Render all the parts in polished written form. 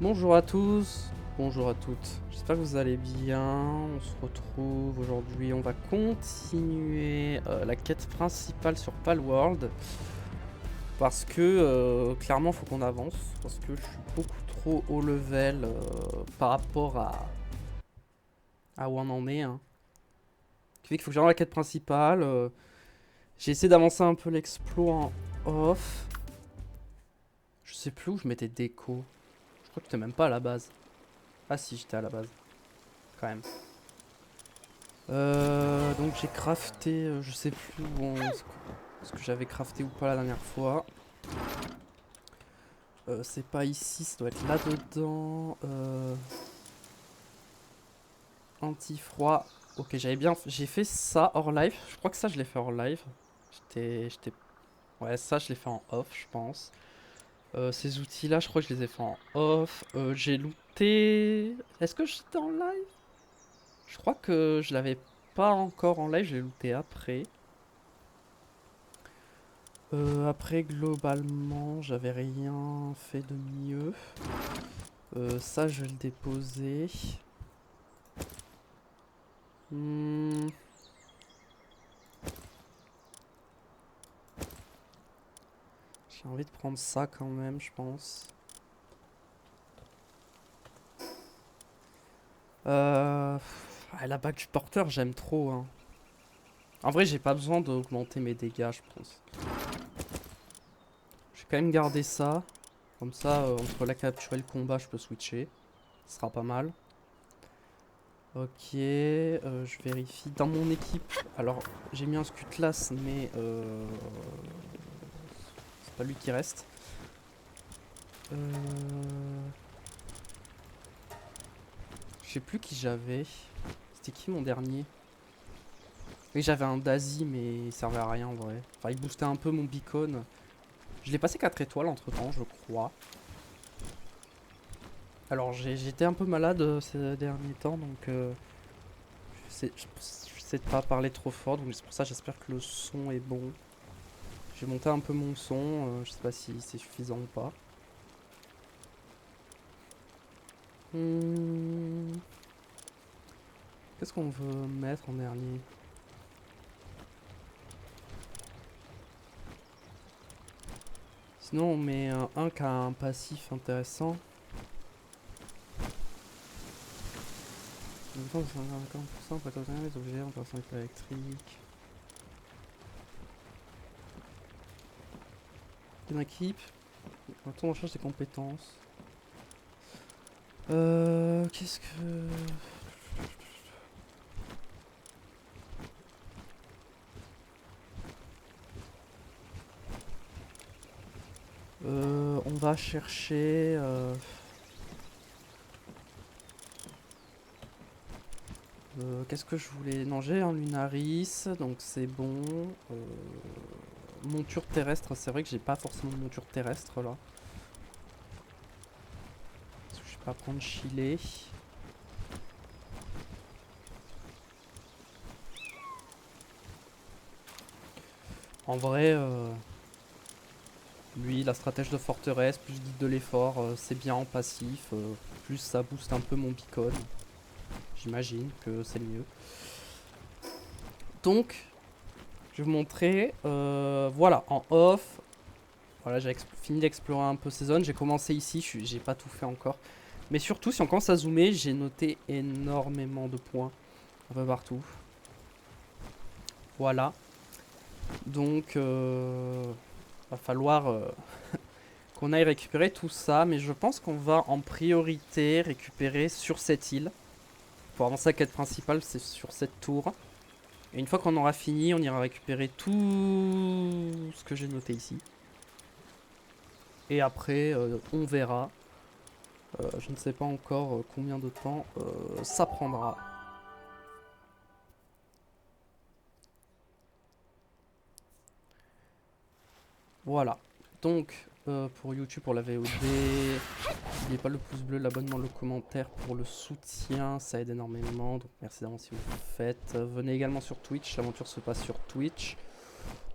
Bonjour à tous, bonjour à toutes, j'espère que vous allez bien. On se retrouve aujourd'hui, on va continuer la quête principale sur Palworld. Parce que clairement faut qu'on avance, parce que je suis beaucoup trop haut level par rapport à où on en est. Hein. Ce qui fait qu'il faut que j'aille dans la quête principale. J'ai essayé d'avancer un peu l'explo en off. Je sais plus où je mettais déco. Je crois que j'étais même pas à la base. Ah si, j'étais à la base, quand même. Donc j'ai crafté, je sais plus ce que j'avais crafté ou pas la dernière fois. C'est pas ici, ça doit être là-dedans. Anti-froid. Ok, j'ai fait ça hors live. Je crois que ça je l'ai fait hors live. Ouais, ça je l'ai fait en off, je pense. Ces outils-là, je crois que je les ai fait en off. J'ai looté. Est-ce que j'étais en live? Je crois que je l'avais pas encore en live, j'ai looté après. Après, globalement, j'avais rien fait de mieux. Ça, je vais le déposer. Hmm, J'ai envie de prendre ça quand même, je pense. La bague du porteur, j'aime trop. Hein. En vrai, j'ai pas besoin d'augmenter mes dégâts, je pense. Je vais quand même garder ça. Comme ça, entre la capture et le combat, je peux switcher. Ce sera pas mal. Ok, je vérifie. Dans mon équipe, alors j'ai mis un Scutlass, mais c'est pas lui qui reste. Je sais plus qui j'avais. C'était qui mon dernier? Oui, j'avais un Daisy, mais il servait à rien en vrai. Enfin, il boostait un peu mon beacon. Je l'ai passé 4 étoiles entre temps, je crois. Alors, j'étais un peu malade ces derniers temps, donc je sais de pas parler trop fort, donc c'est pour ça j'espère que le son est bon. J'ai monté un peu mon son, je sais pas si c'est suffisant ou pas. Hmm, Qu'est-ce qu'on veut mettre en dernier? Sinon, on met un qui a un passif intéressant. 50% pour obtenir les objets en personne électrique. Une équipe. Quand on recherche des compétences. Qu'est-ce que. On va chercher. Qu'est-ce que je voulais? Non, j'ai un Lunaris, donc c'est bon. Monture terrestre, c'est vrai que j'ai pas forcément de monture terrestre là. Parce que je vais pas prendre Chile. En vrai, lui, la stratège de forteresse, plus guide de l'effort, c'est bien en passif. Plus ça booste un peu mon beacon. J'imagine que c'est le mieux. Donc, je vais vous montrer. Voilà, en off. Voilà, j'ai fini d'explorer un peu ces zones. J'ai commencé ici, j'ai pas tout fait encore. Mais surtout, si on commence à zoomer, j'ai noté énormément de points un peu partout. Voilà. Donc, va falloir qu'on aille récupérer tout ça. Mais je pense qu'on va en priorité récupérer sur cette île. Pour avancer la quête principale, c'est sur cette tour. Et une fois qu'on aura fini, on ira récupérer tout ce que j'ai noté ici. Et après, on verra. Je ne sais pas encore combien de temps ça prendra. Voilà. Donc, pour YouTube, pour la VOD, n'oubliez pas le pouce bleu, l'abonnement, le commentaire pour le soutien. Ça aide énormément. Donc, merci d'avance si vous le faites. Venez également sur Twitch. L'aventure se passe sur Twitch.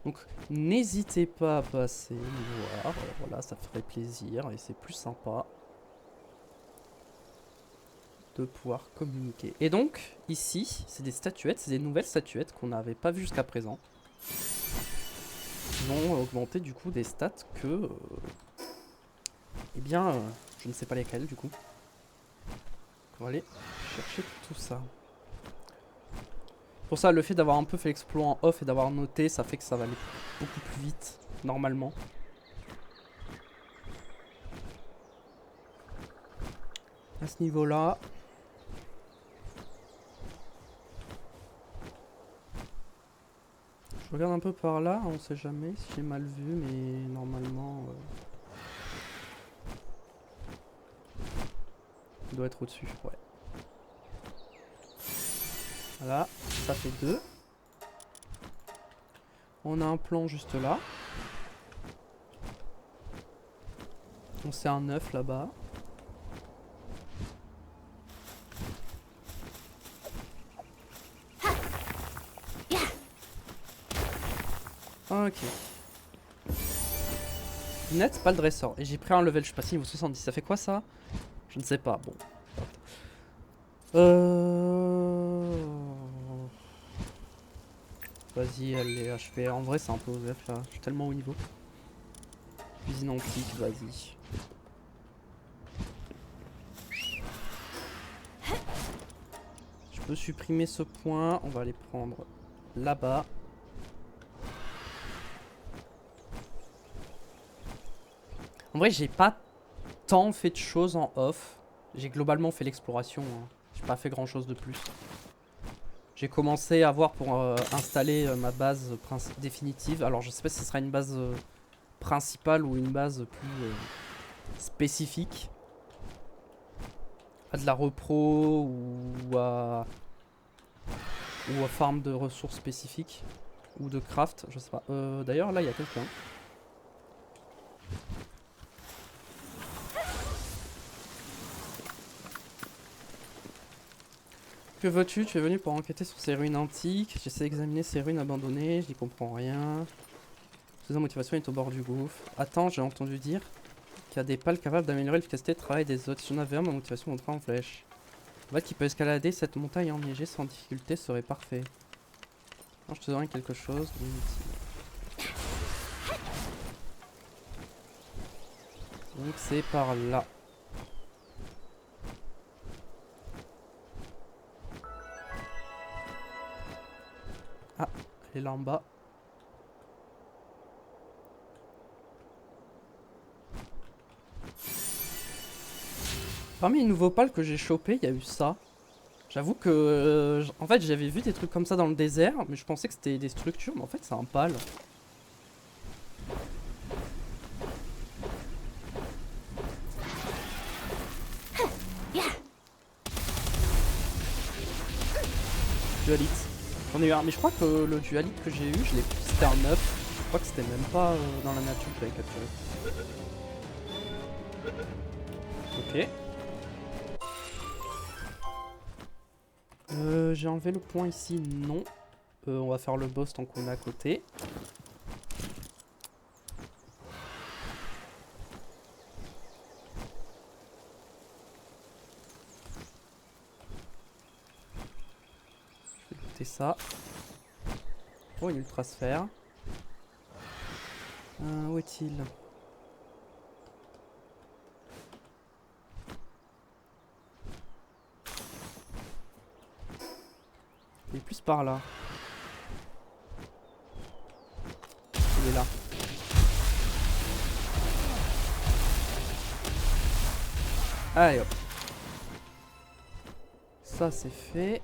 Donc, n'hésitez pas à passer nous voir. Voilà, ça ferait plaisir et c'est plus sympa. de pouvoir communiquer. Et donc, ici, c'est des statuettes, c'est des nouvelles statuettes qu'on n'avait pas vues jusqu'à présent. Qui vont augmenter du coup des stats que... eh bien, je ne sais pas lesquelles du coup. On va aller chercher tout ça. Pour ça, le fait d'avoir un peu fait l'exploit en off et d'avoir noté, ça fait que ça va aller beaucoup plus vite, normalement. À ce niveau-là. Je regarde un peu par là, on sait jamais si j'ai mal vu, mais normalement... il doit être au-dessus, ouais. Voilà, ça fait 2. On a un plan juste là. On sait un 9 là-bas. Ok. Net, pas le dresseur. Et j'ai pris un level, je sais pas si niveau 70. Ça fait quoi ça? Je ne sais pas, bon. Vas-y, allez, HP. En vrai, c'est un peu OZF là. Je suis tellement haut niveau. Cuisine antique, vas-y. Je peux supprimer ce point. On va aller prendre là-bas. En vrai, j'ai pas tant fait de choses en off. J'ai globalement fait l'exploration. Hein. J'ai pas fait grand chose de plus. J'ai commencé à voir pour installer ma base définitive. Alors, je sais pas si ce sera une base principale ou une base plus spécifique. À de la repro ou à farm de ressources spécifiques. Ou de craft, je sais pas. D'ailleurs, là, il y a quelqu'un. Que veux-tu? Tu es venu pour enquêter sur ces ruines antiques. J'essaie d'examiner ces ruines abandonnées. Je n'y comprends rien. Sa motivation est au bord du gouffre. Attends, j'ai entendu dire qu'il y a des pales capables d'améliorer l'efficacité de travail des autres. Si j'en avais un, ma motivation montrait en flèche. En fait, qui peut escalader cette montagne enneigée sans difficulté serait parfait. Alors, je te donnerai quelque chose d'inutile. Donc c'est par là. Ah, elle est là en bas. Parmi les nouveaux pales que j'ai chopés, il y a eu ça. J'avoue que... en fait, j'avais vu des trucs comme ça dans le désert, mais je pensais que c'était des structures, mais en fait, c'est un pal. Dualite. J'en ai eu un, mais je crois que le dualite que j'ai eu, c'était un 9. Je crois que c'était même pas dans la nature que j'avais capturé. Ok. J'ai enlevé le point ici, non. On va faire le boss tant qu'on est à côté. Je vais goûter ça. Oh, une ultrasphère. Où est-il? Il est plus par là. Il est là. Allez hop. Ça c'est fait.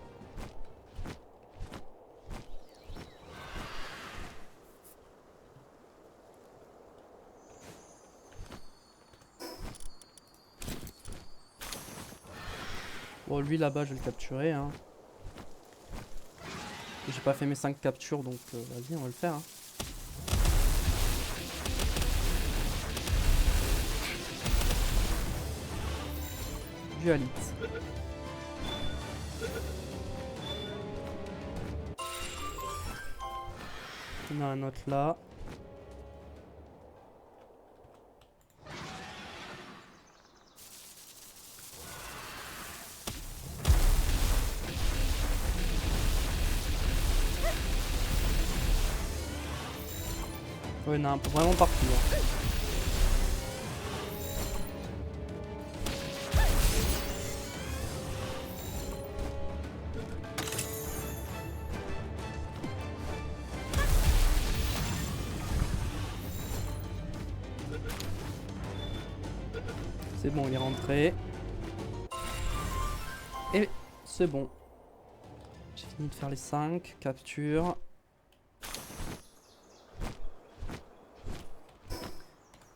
Bon, lui là-bas, je vais le capturer. Hein. J'ai pas fait mes 5 captures, donc vas-y, on va le faire. Hein. Dualite. On a un autre là. Ouais, il y en a vraiment partout. Hein. C'est bon, il est rentré. Et c'est bon. J'ai fini de faire les 5. Capture.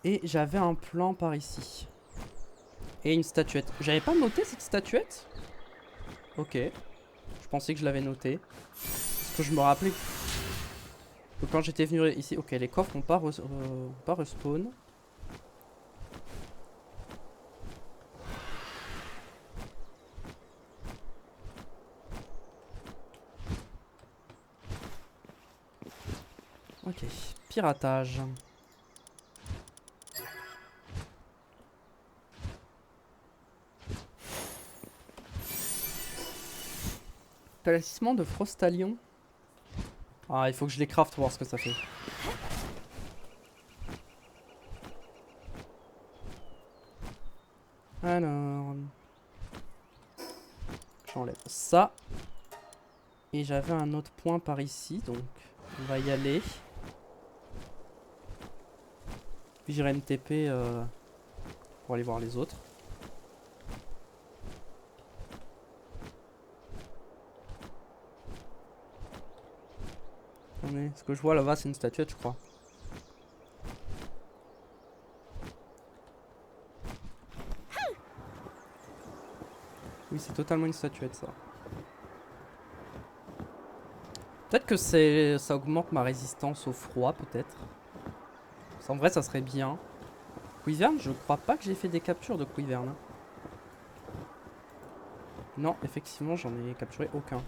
Et j'avais un plan par ici. Et une statuette. J'avais pas noté cette statuette? Ok. Je pensais que je l'avais noté. Parce que je me rappelais que quand j'étais venu ici... Ok, les coffres n'ont pas respawn. Ok, piratage. Talisman de Frostalion. Ah, il faut que je les craft pour voir ce que ça fait. Alors... J'enlève ça. Et j'avais un autre point par ici, donc on va y aller. Puis j'irai me TP pour aller voir les autres. Attendez, ce que je vois là-bas c'est une statuette je crois. Oui, c'est totalement une statuette ça. Peut-être que ça augmente ma résistance au froid, peut-être. En vrai, ça serait bien. Quivern, je crois pas que j'ai fait des captures de Quivern. Hein. Non, effectivement, j'en ai capturé aucun.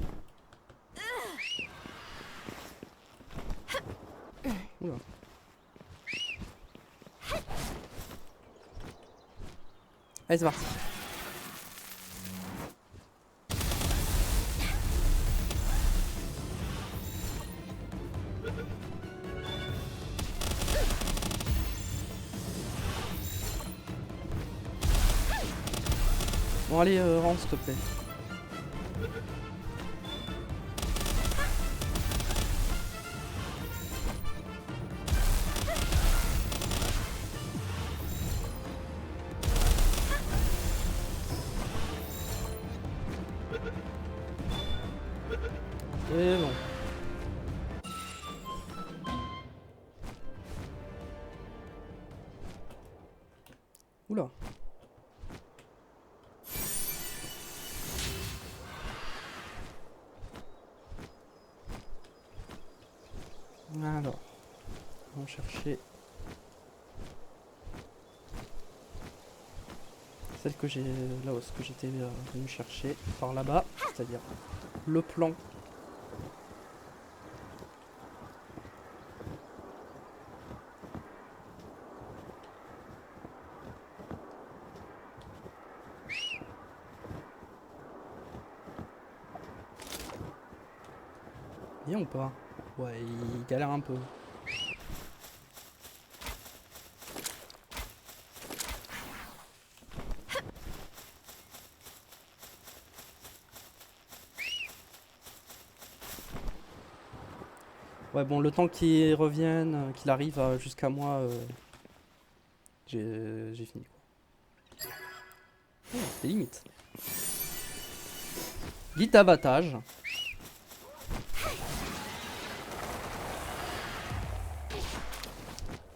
Oula. Allez, c'est parti. Bon allez, rentre s'il te plaît. Et bon. Oula. Alors, on va chercher celle que j'ai là où ce que j'étais venu chercher par là-bas, c'est-à-dire le plan. Bien ou pas? Ouais, il galère un peu. Ouais, bon, le temps qu'il revienne, qu'il arrive jusqu'à moi, j'ai fini. Oh, c'est limite. Guide d'abattage.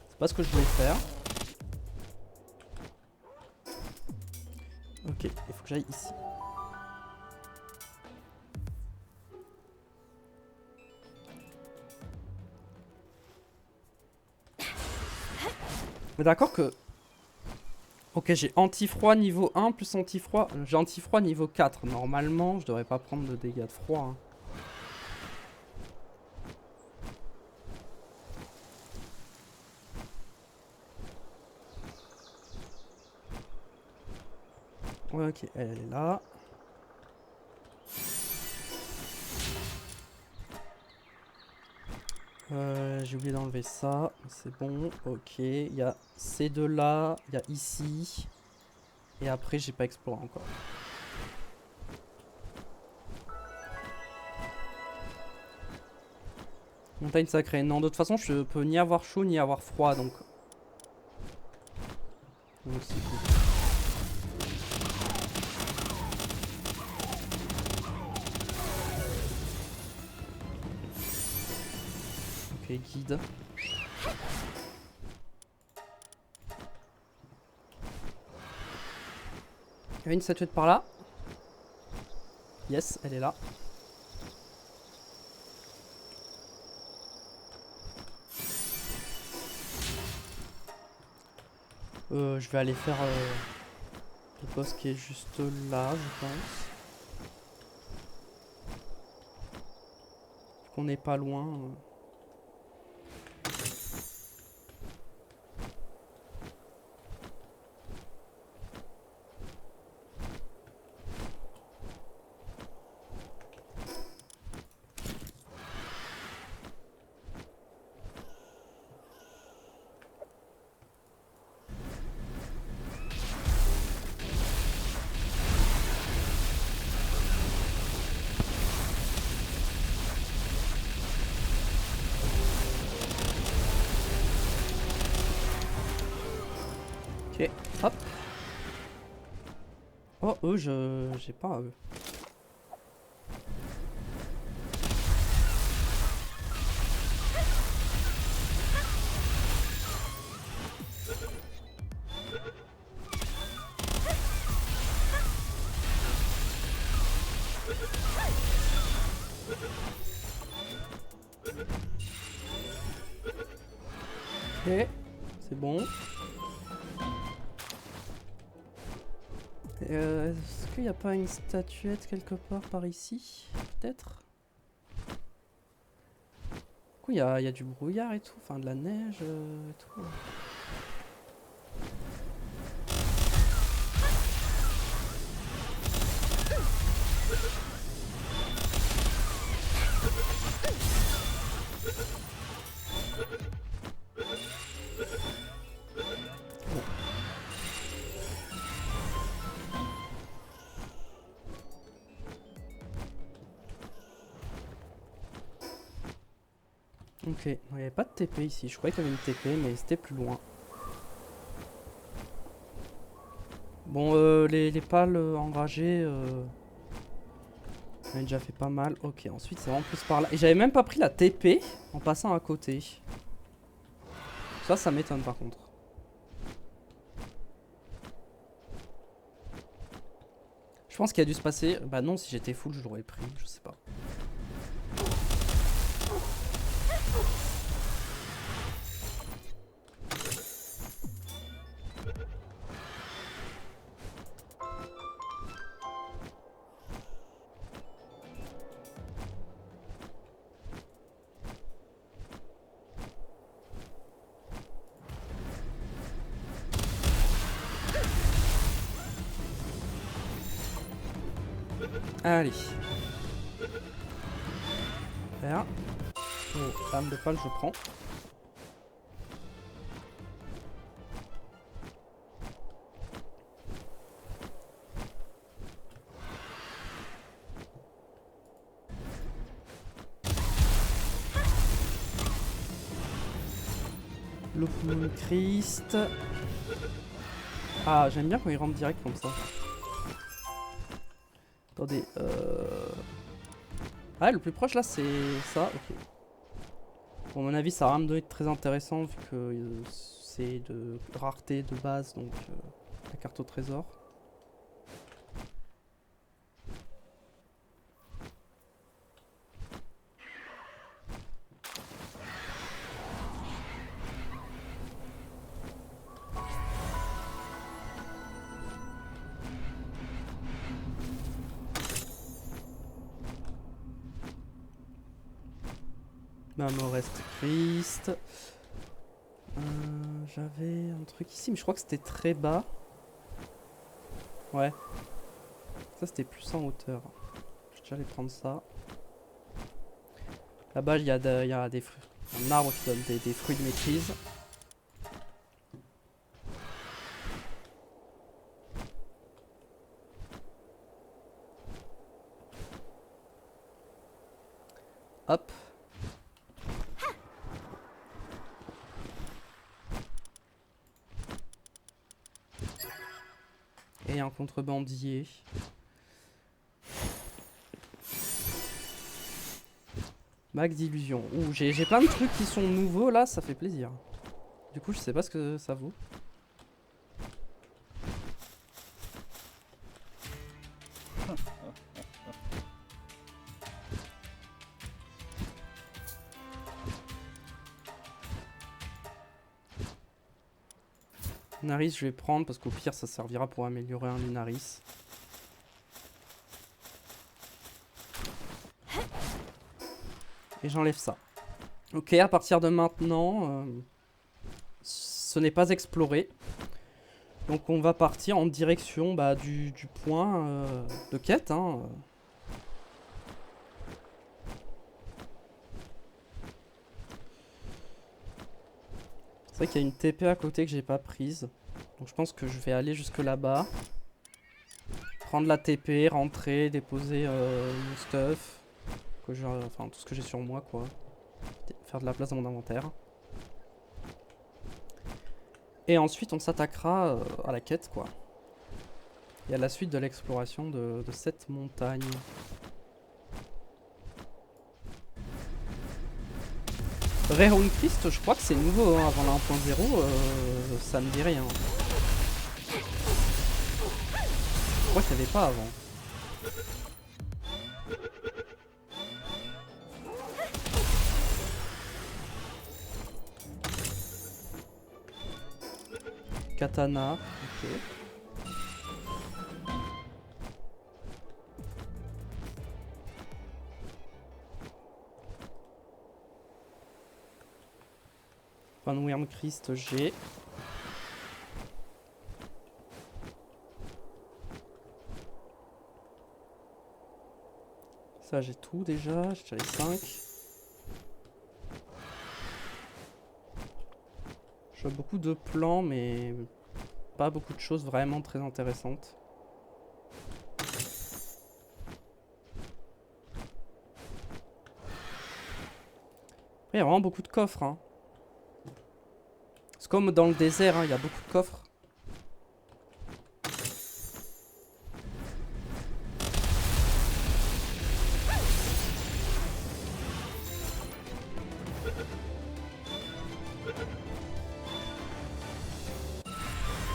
C'est pas ce que je voulais faire. Ok, il faut que j'aille ici. Mais d'accord que... Ok, j'ai anti-froid niveau 1 plus anti-froid. J'ai anti-froid niveau 4. Normalement, je devrais pas prendre de dégâts de froid. Hein. Ouais, ok, elle est là. J'ai oublié d'enlever ça. C'est bon. Ok. Il y a ces deux là. Il y a ici. Et après, j'ai pas exploré encore. Montagne sacrée. Non, de toute façon, je peux ni avoir chaud ni avoir froid. Donc c'est cool. Ok, guide. Il y a une statuette par là. Yes, elle est là. Je vais aller faire le boss qui est juste là, je pense. Qu'on n'est pas loin. Ok, hop. Oh, eux, j'ai pas eux. Ok, c'est bon. Est-ce qu'il n'y a pas une statuette quelque part par ici? Peut-être? Du coup, il y a du brouillard et tout, enfin de la neige et tout. Ok, il n'y avait pas de TP ici. Je croyais qu'il y avait une TP, mais c'était plus loin. Bon, les pales enragées, on a déjà fait pas mal. Ok, ensuite c'est vraiment plus par là. Et j'avais même pas pris la TP en passant à côté. Ça m'étonne par contre. Je pense qu'il a dû se passer... Bah non, si j'étais full, je l'aurais pris. Je sais pas. Allez. Super. Oh, lame de pale, je prends. L'Open Christ. Ah, j'aime bien quand il rentre direct comme ça. Attendez, Ah, le plus proche là, c'est ça, ok. Bon, à mon avis, ça va me donner de très intéressant vu que c'est de rareté de base, donc la carte au trésor. Reste Christ. J'avais un truc ici, mais je crois que c'était très bas. Ouais. Ça, c'était plus en hauteur. Je vais déjà aller prendre ça. Là-bas, il y a des fruits. Un arbre qui donne des fruits de maîtrise. Hop. Et un contrebandier. Bague d'illusion. Ouh, j'ai plein de trucs qui sont nouveaux là, ça fait plaisir. Du coup, je sais pas ce que ça vaut. Lunaris, je vais prendre parce qu'au pire, ça servira pour améliorer un Lunaris. Et j'enlève ça. Ok, à partir de maintenant, ce n'est pas exploré. Donc on va partir en direction du point de quête. Hein. C'est vrai qu'il y a une TP à côté que j'ai pas prise. Donc je pense que je vais aller jusque là-bas. Prendre la TP, rentrer, déposer mon stuff. Enfin tout ce que j'ai sur moi quoi. Faire de la place dans mon inventaire. Et ensuite on s'attaquera à la quête quoi. Et à la suite de l'exploration de cette montagne. Rayron Christ, je crois que c'est nouveau hein, avant la 1.0, ça me dit rien. Je crois qu'il n'y avait pas avant. Katana, ok. Van Wyrm Christ, j'ai. Ça, j'ai tout déjà, j'ai déjà les 5. Je vois beaucoup de plans, mais pas beaucoup de choses vraiment très intéressantes. Il y a vraiment beaucoup de coffres. Hein. C'est comme dans le désert, hein, il y a beaucoup de coffres.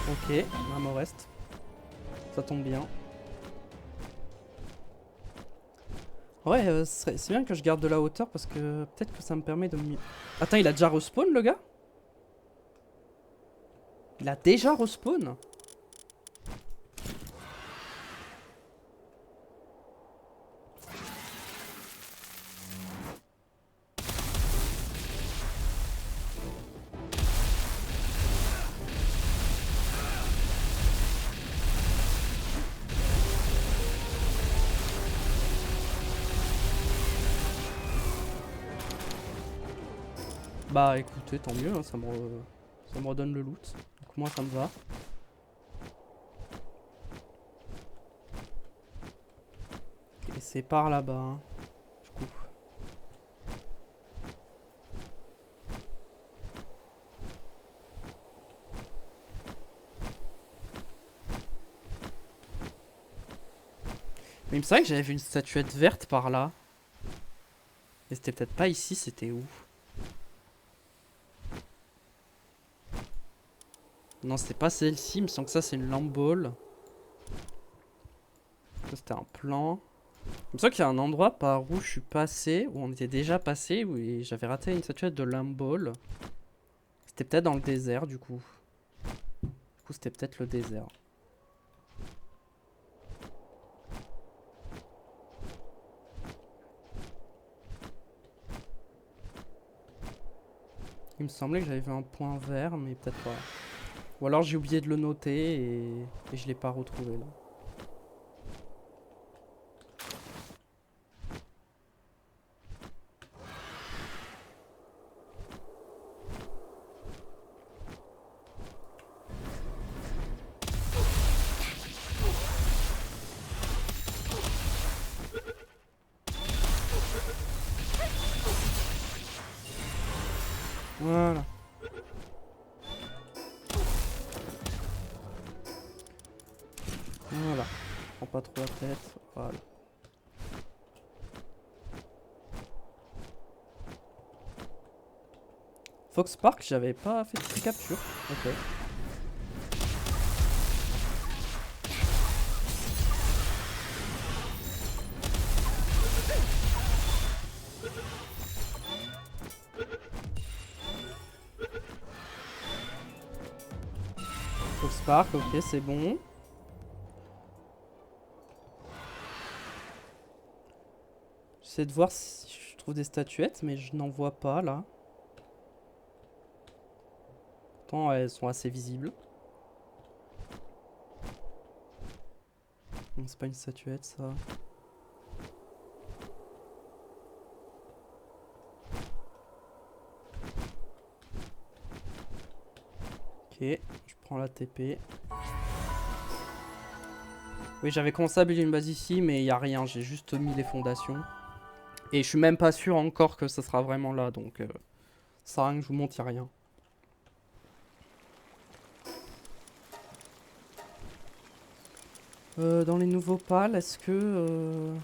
Ok, un reste. Ça tombe bien. Ouais, c'est bien que je garde de la hauteur parce que peut-être que ça me permet de mieux... Attends, il a déjà respawn le gars? Il a déjà respawn? Bah écoutez, tant mieux, hein, ça me redonne le loot. Donc moi ça me va. Et c'est par là-bas, hein, du coup. Mais il me semblait que j'avais vu une statuette verte par là. Et c'était peut-être pas ici, c'était où? Non, c'était pas celle-ci, il me semble que ça c'est une lampe ball. Ça c'était un plan. Il me semble qu'il y a un endroit par où je suis passé, où on était déjà passé, où j'avais raté une statuette de lampe ball. C'était peut-être dans le désert du coup. Du coup c'était peut-être le désert. Il me semblait que j'avais vu un point vert, mais peut-être pas. Ou alors j'ai oublié de le noter et je l'ai pas retrouvé là. Voilà. Voilà. Prends pas trop la tête. Voilà. Fox Park, j'avais pas fait de capture. Ok. Fox Park, ok, c'est bon. J'essaie de voir si je trouve des statuettes, mais je n'en vois pas là. Pourtant, elles sont assez visibles. Non, c'est pas une statuette ça. Ok, je prends la TP. Oui, j'avais commencé à builder une base ici, mais il n'y a rien. J'ai juste mis les fondations. Et je suis même pas sûr encore que ça sera vraiment là, donc ça sert à rien que je vous montre, il n'y a rien. Dans les nouveaux pals, est-ce que...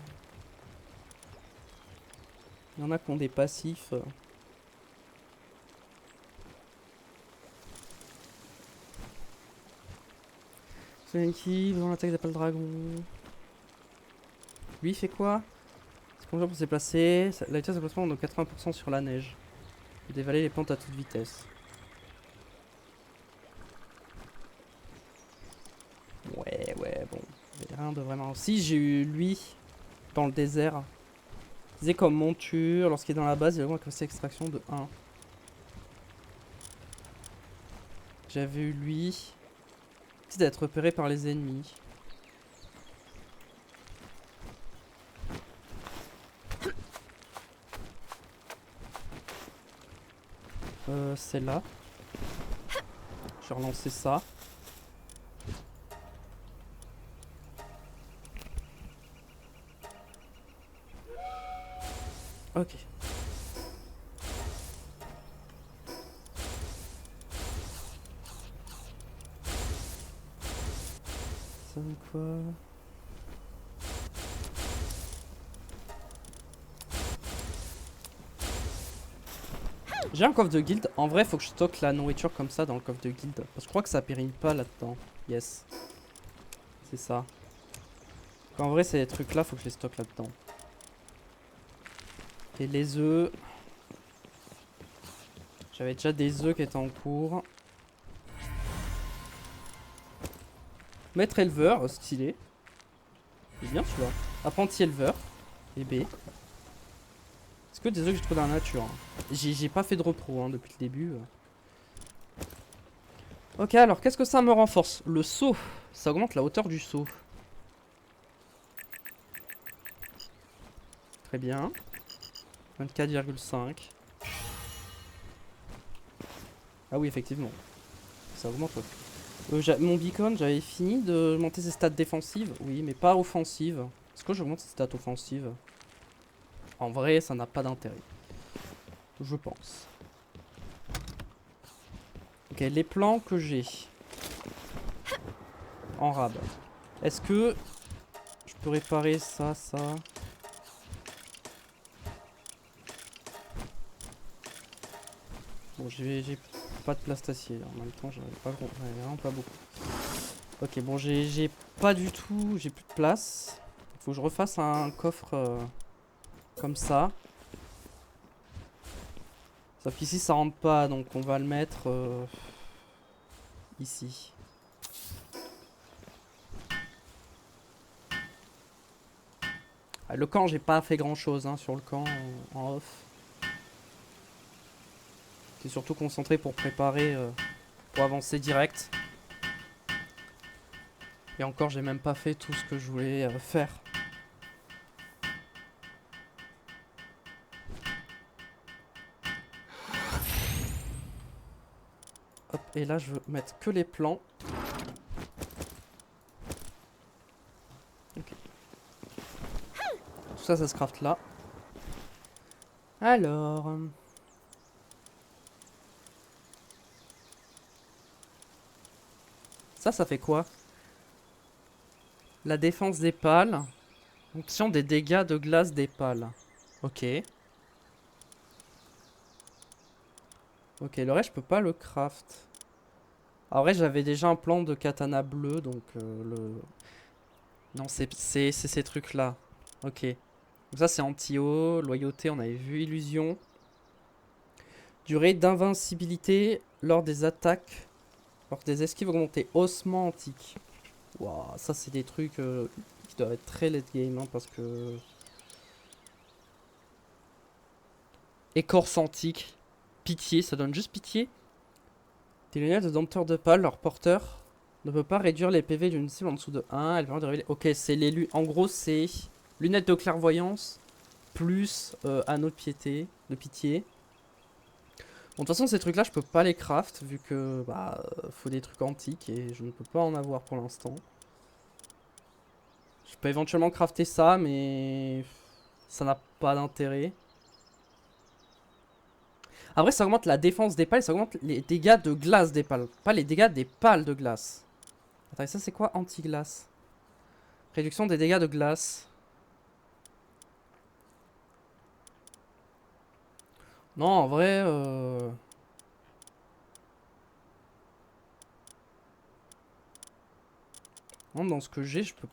il y en a qui ont des passifs C'est qui dans l'attaque d'appel dragon. Lui, il fait quoi? C'est pour se déplacer. La vitesse de déplacement de 80% sur la neige. Et dévaler les pentes à toute vitesse. Ouais, bon. Rien de vraiment. Si, j'ai eu lui dans le désert. Il disait comme monture, lorsqu'il est dans la base, il a une capacité d'extraction de 1. J'avais eu lui. C'est d'être repéré par les ennemis. C'est là. Je vais relancer ça. Ok. Ça donne quoi? J'ai un coffre de guild. En vrai, faut que je stocke la nourriture comme ça dans le coffre de guild. Parce que je crois que ça périme pas là-dedans. Yes. C'est ça. En vrai, ces trucs-là, faut que je les stocke là-dedans. Et les œufs. J'avais déjà des œufs qui étaient en cours. Maître éleveur, stylé. C'est bien celui-là. Apprenti éleveur. Et B. Est-ce que des œufs que je trouve dans la nature? J'ai pas fait de repro depuis le début. Ok, alors qu'est-ce que ça me renforce? Le saut. Ça augmente la hauteur du saut. Très bien. 24,5. Ah oui, effectivement. Ça augmente. Mon beacon, j'avais fini de monter ses stats défensives. Oui, mais pas offensives. Est-ce que j'augmente ses stats offensives? En vrai, ça n'a pas d'intérêt. Je pense. Ok, les plans que j'ai. En rab. Est-ce que je peux réparer ça? Bon, j'ai pas de place d'acier. En même temps, j'en ai vraiment pas beaucoup. Ok, bon, j'ai pas du tout... J'ai plus de place. Faut que je refasse un coffre comme ça. Sauf qu'ici, ça rentre pas, donc on va le mettre ici. Ah, le camp, j'ai pas fait grand-chose sur le camp en off. J'étais surtout concentré pour préparer, pour avancer direct. Et encore, j'ai même pas fait tout ce que je voulais faire. Hop, et là, je veux mettre que les plans. Ok. Tout ça, ça se craft là. Alors... Ça fait quoi? La défense des pales. Fonction des dégâts de glace des pales. Ok. Ok, le reste, je peux pas le craft. En vrai, j'avais déjà un plan de katana bleu, donc le... Non, c'est ces trucs-là. Ok. Donc ça, c'est anti-eau. Loyauté, on avait vu. Illusion. Durée d'invincibilité lors des attaques. Lors des esquives augmentées. Ossements antiques. Waouh, ça, c'est des trucs qui doivent être très late game, hein, parce que... Écorce antique. Pitié, ça donne juste pitié. Des lunettes de dompteur de pales, leur porteur ne peut pas réduire les PV d'une cible en dessous de 1. Elle permet de révéler... Ok, c'est les lunettes. En gros, c'est lunettes de clairvoyance plus anneau de piété, de pitié. Bon, de toute façon, ces trucs-là, je peux pas les craft vu que bah faut des trucs antiques et je ne peux pas en avoir pour l'instant. Je peux éventuellement crafter ça, mais ça n'a pas d'intérêt. Après, ça augmente la défense des pales et ça augmente les dégâts de glace des pales. Pas les dégâts des pales de glace. Attends, et ça, c'est quoi anti-glace? Réduction des dégâts de glace. Non, en vrai... Non, dans ce que j'ai, je peux...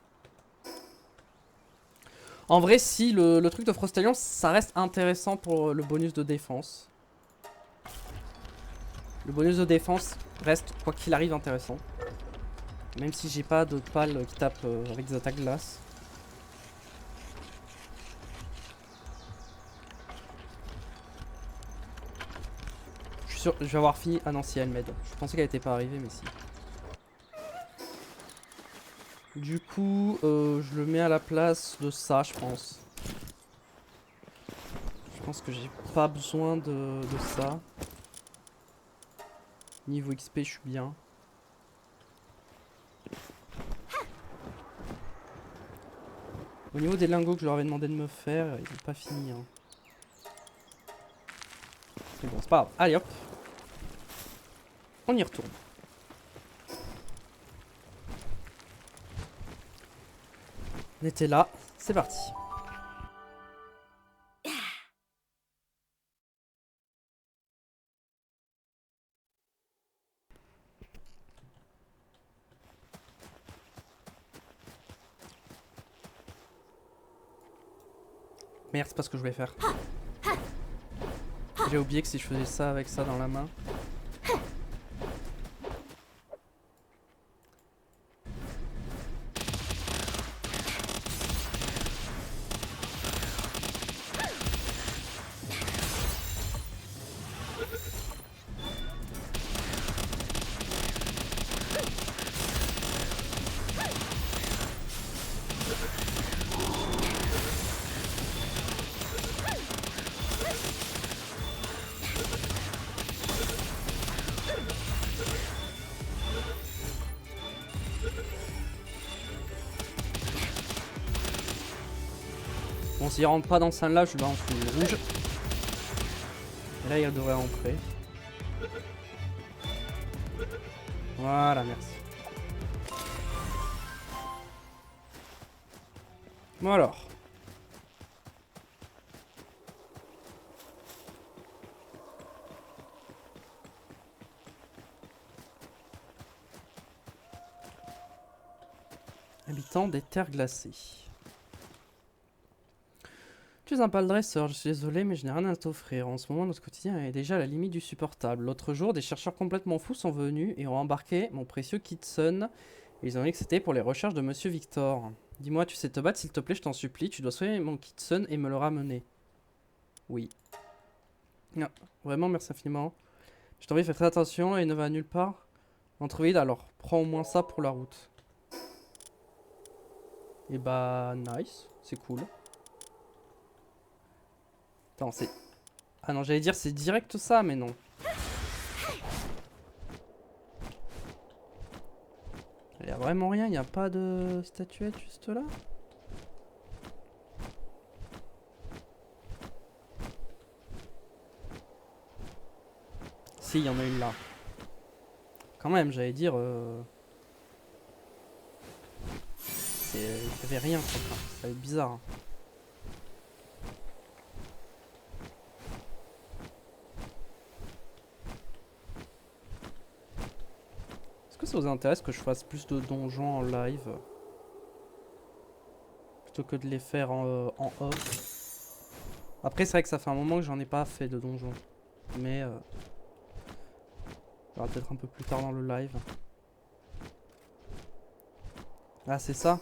En vrai, si, le truc de Frostalion, ça reste intéressant pour le bonus de défense. Le bonus de défense reste, quoi qu'il arrive, intéressant. Même si j'ai pas de pales qui tapent avec des attaques glace. Je suis sûr, je vais avoir fini... Ah non, si, elle m'aide. Je pensais qu'elle était pas arrivée, mais si. Du coup, je le mets à la place de ça, je pense. Je pense que j'ai pas besoin de ça. Niveau XP, je suis bien. Au niveau des lingots que je leur avais demandé de me faire, ils n'ont pas fini. Hein. Mais bon, c'est pas grave. Allez hop. On y retourne. On était là. C'est parti. Merde, c'est pas ce que je voulais faire. J'ai oublié que si je faisais ça avec ça dans la main... Bon, s'il rentre pas dans ce là je lui balance une rouge. Et là, il devrait rentrer. Voilà, merci. Bon alors. Habitant des terres glacées. Tu es un pâle dresseur, je suis désolé mais je n'ai rien à t'offrir. En ce moment notre quotidien est déjà à la limite du supportable. L'autre jour, des chercheurs complètement fous sont venus et ont embarqué mon précieux Kitsun. Ils ont dit que c'était pour les recherches de Monsieur Victor. Dis-moi, tu sais te battre s'il te plaît, je t'en supplie. Tu dois soigner mon Kitsun et me le ramener. Oui. Non, vraiment merci infiniment. Je t'en prie, fais très attention et ne va nulle part. Entre vide, alors prends au moins ça pour la route. Et bah nice, c'est cool. Attends, c'est... Ah non, j'allais dire c'est direct ça, mais non. Il y a vraiment rien, il n'y a pas de statuette juste là. Si, il y en a une là. Quand même, j'allais dire... il y avait rien quoi. Ça va être bizarre. Hein. Est-ce que ça vous intéresse que je fasse plus de donjons en live plutôt que de les faire en off? Après c'est vrai que ça fait un moment que j'en ai pas fait de donjons. Mais ça va peut-être un peu plus tard dans le live. Ah c'est ça?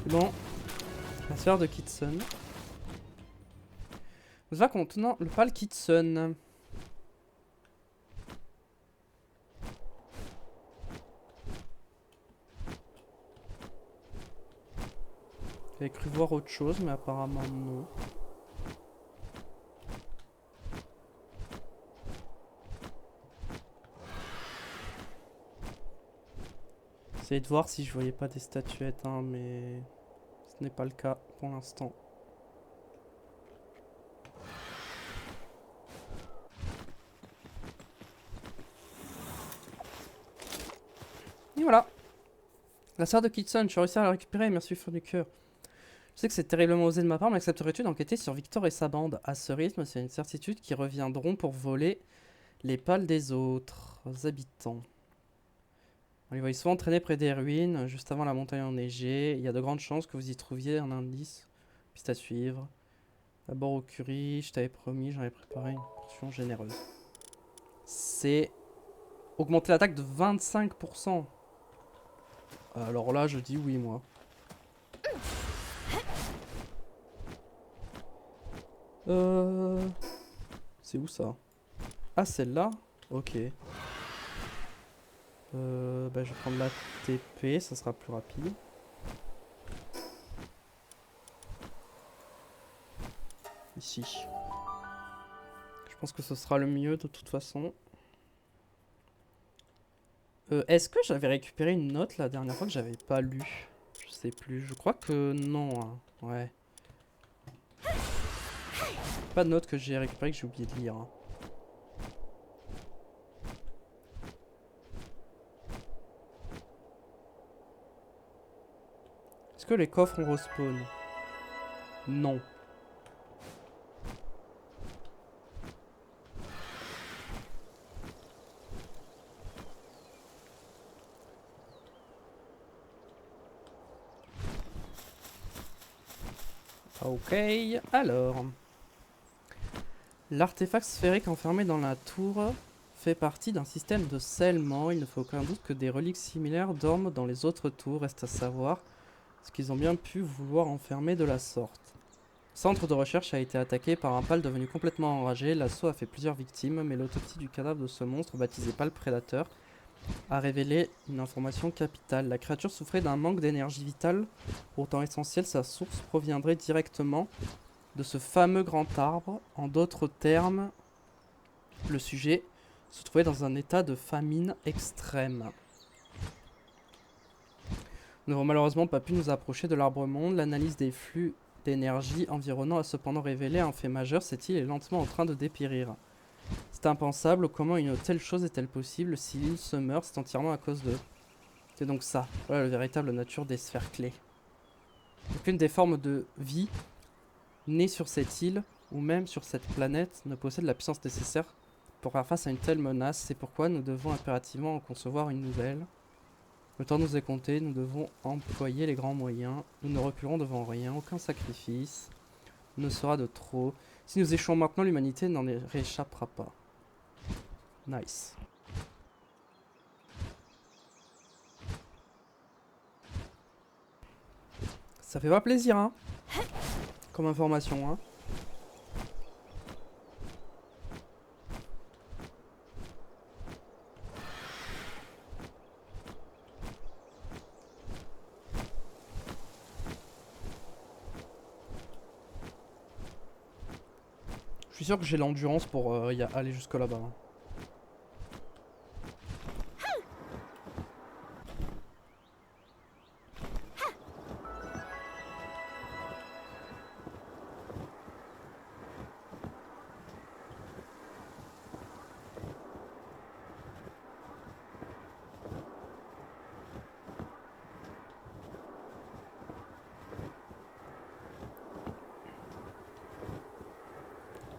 Bon, la sœur de Kitsun. Va contenant le pâle Kitsun. J'avais cru voir autre chose, mais apparemment non. J'essayais de voir si je voyais pas des statuettes, hein, mais ce n'est pas le cas pour l'instant. Et voilà. La sœur de Kitsun, je réussi à la récupérer, merci fond du cœur. Je sais que c'est terriblement osé de ma part, mais accepterais-tu d'enquêter sur Victor et sa bande? À ce rythme, c'est une certitude qu'ils reviendront pour voler les pales des autres habitants. On les voit souvent traîner près des ruines, juste avant la montagne enneigée. Il y a de grandes chances que vous y trouviez un indice. Piste à suivre. D'abord au curry, je t'avais promis, j'en avais préparé une portion généreuse. C'est augmenter l'attaque de 25%. Alors là, je dis oui, moi. C'est où ça? Ah, celle-là? Ok. Bah, je vais prendre la TP, ça sera plus rapide. Ici. Je pense que ce sera le mieux de toute façon. Est-ce que j'avais récupéré une note la dernière fois que j'avais pas lu? Je sais plus. Je crois que non. Hein. Ouais. Pas de note que j'ai récupéré que j'ai oublié de lire. Hein. Est-ce que les coffres ont respawn? Non. Ok, alors. L'artefact sphérique enfermé dans la tour fait partie d'un système de scellement. Il ne fait aucun doute que des reliques similaires dorment dans les autres tours. Reste à savoir ce qu'ils ont bien pu vouloir enfermer de la sorte. Le centre de recherche a été attaqué par un pâle devenu complètement enragé. L'assaut a fait plusieurs victimes, mais l'autopsie du cadavre de ce monstre, baptisé Pâle Prédateur, a révélé une information capitale. La créature souffrait d'un manque d'énergie vitale, pourtant essentiel. Sa source proviendrait directement de ce fameux grand arbre. En d'autres termes, le sujet se trouvait dans un état de famine extrême. Nous n'avons malheureusement pas pu nous approcher de l'arbre monde. L'analyse des flux d'énergie environnant a cependant révélé un fait majeur, cette île est lentement en train de dépérir. C'est impensable, comment une telle chose est-elle possible? Si l'île se meurt, c'est entièrement à cause d'eux. C'est donc ça, voilà la véritable nature des sphères clés. Aucune des formes de vie nées sur cette île, ou même sur cette planète, ne possède la puissance nécessaire pour faire face à une telle menace. C'est pourquoi nous devons impérativement en concevoir une nouvelle. Le temps nous est compté, nous devons employer les grands moyens. Nous ne reculerons devant rien, aucun sacrifice ne sera de trop. Si nous échouons maintenant, l'humanité n'en rééchappera pas. Nice. Ça fait pas plaisir, hein, comme information, hein. Je suis sûr que j'ai l'endurance pour aller jusque là-bas. Hein.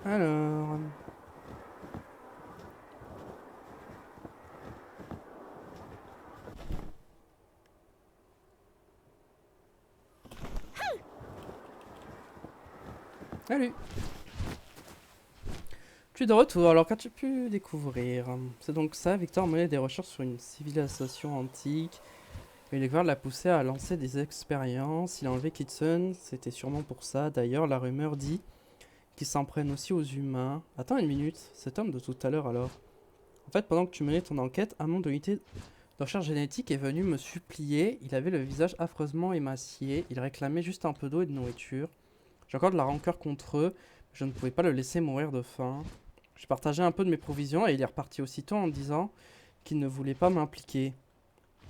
Alors... Salut. Tu es de retour, alors qu'as-tu pu découvrir? C'est donc ça, Victor menait des recherches sur une civilisation antique. Et le l'a poussé à lancer des expériences. Il a enlevé Kitson, c'était sûrement pour ça. D'ailleurs, la rumeur dit qu'il s'en prenne aussi aux humains. Attends une minute, cet homme de tout à l'heure alors. En fait, pendant que tu menais ton enquête, un membre de l'unité de recherche génétique est venu me supplier. Il avait le visage affreusement émacié. Il réclamait juste un peu d'eau et de nourriture. J'ai encore de la rancœur contre eux. Je ne pouvais pas le laisser mourir de faim. J'ai partagé un peu de mes provisions et il est reparti aussitôt en disant qu'il ne voulait pas m'impliquer.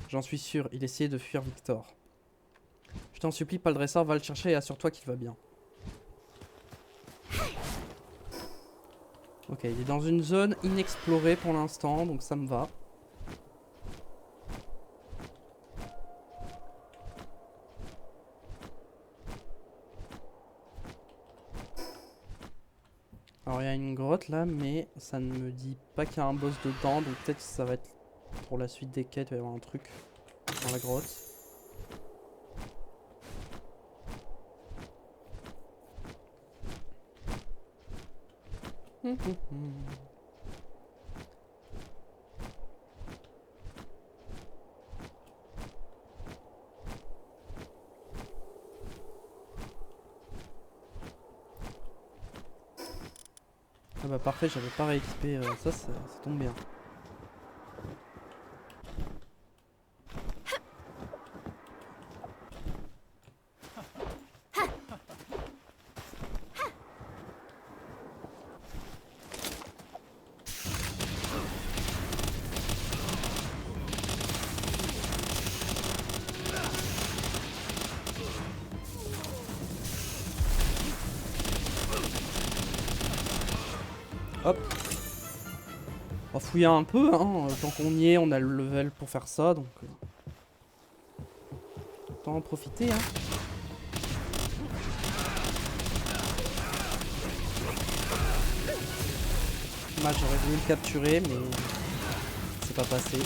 J'en suis sûr, il essayait de fuir Victor. Je t'en supplie, pas le dresseur, va le chercher et assure-toi qu'il va bien. Ok, il est dans une zone inexplorée pour l'instant, donc ça me va. Alors il y a une grotte là, mais ça ne me dit pas qu'il y a un boss dedans, donc peut-être que ça va être pour la suite des quêtes, il va y avoir un truc dans la grotte. Ah bah parfait, j'avais pas rééquipé ça, ça tombe bien. Hop. On va fouiller un peu, hein. Tant qu'on y est, on a le level pour faire ça, donc... Autant en profiter, hein. Dommage, j'aurais voulu le capturer, mais... c'est pas passé.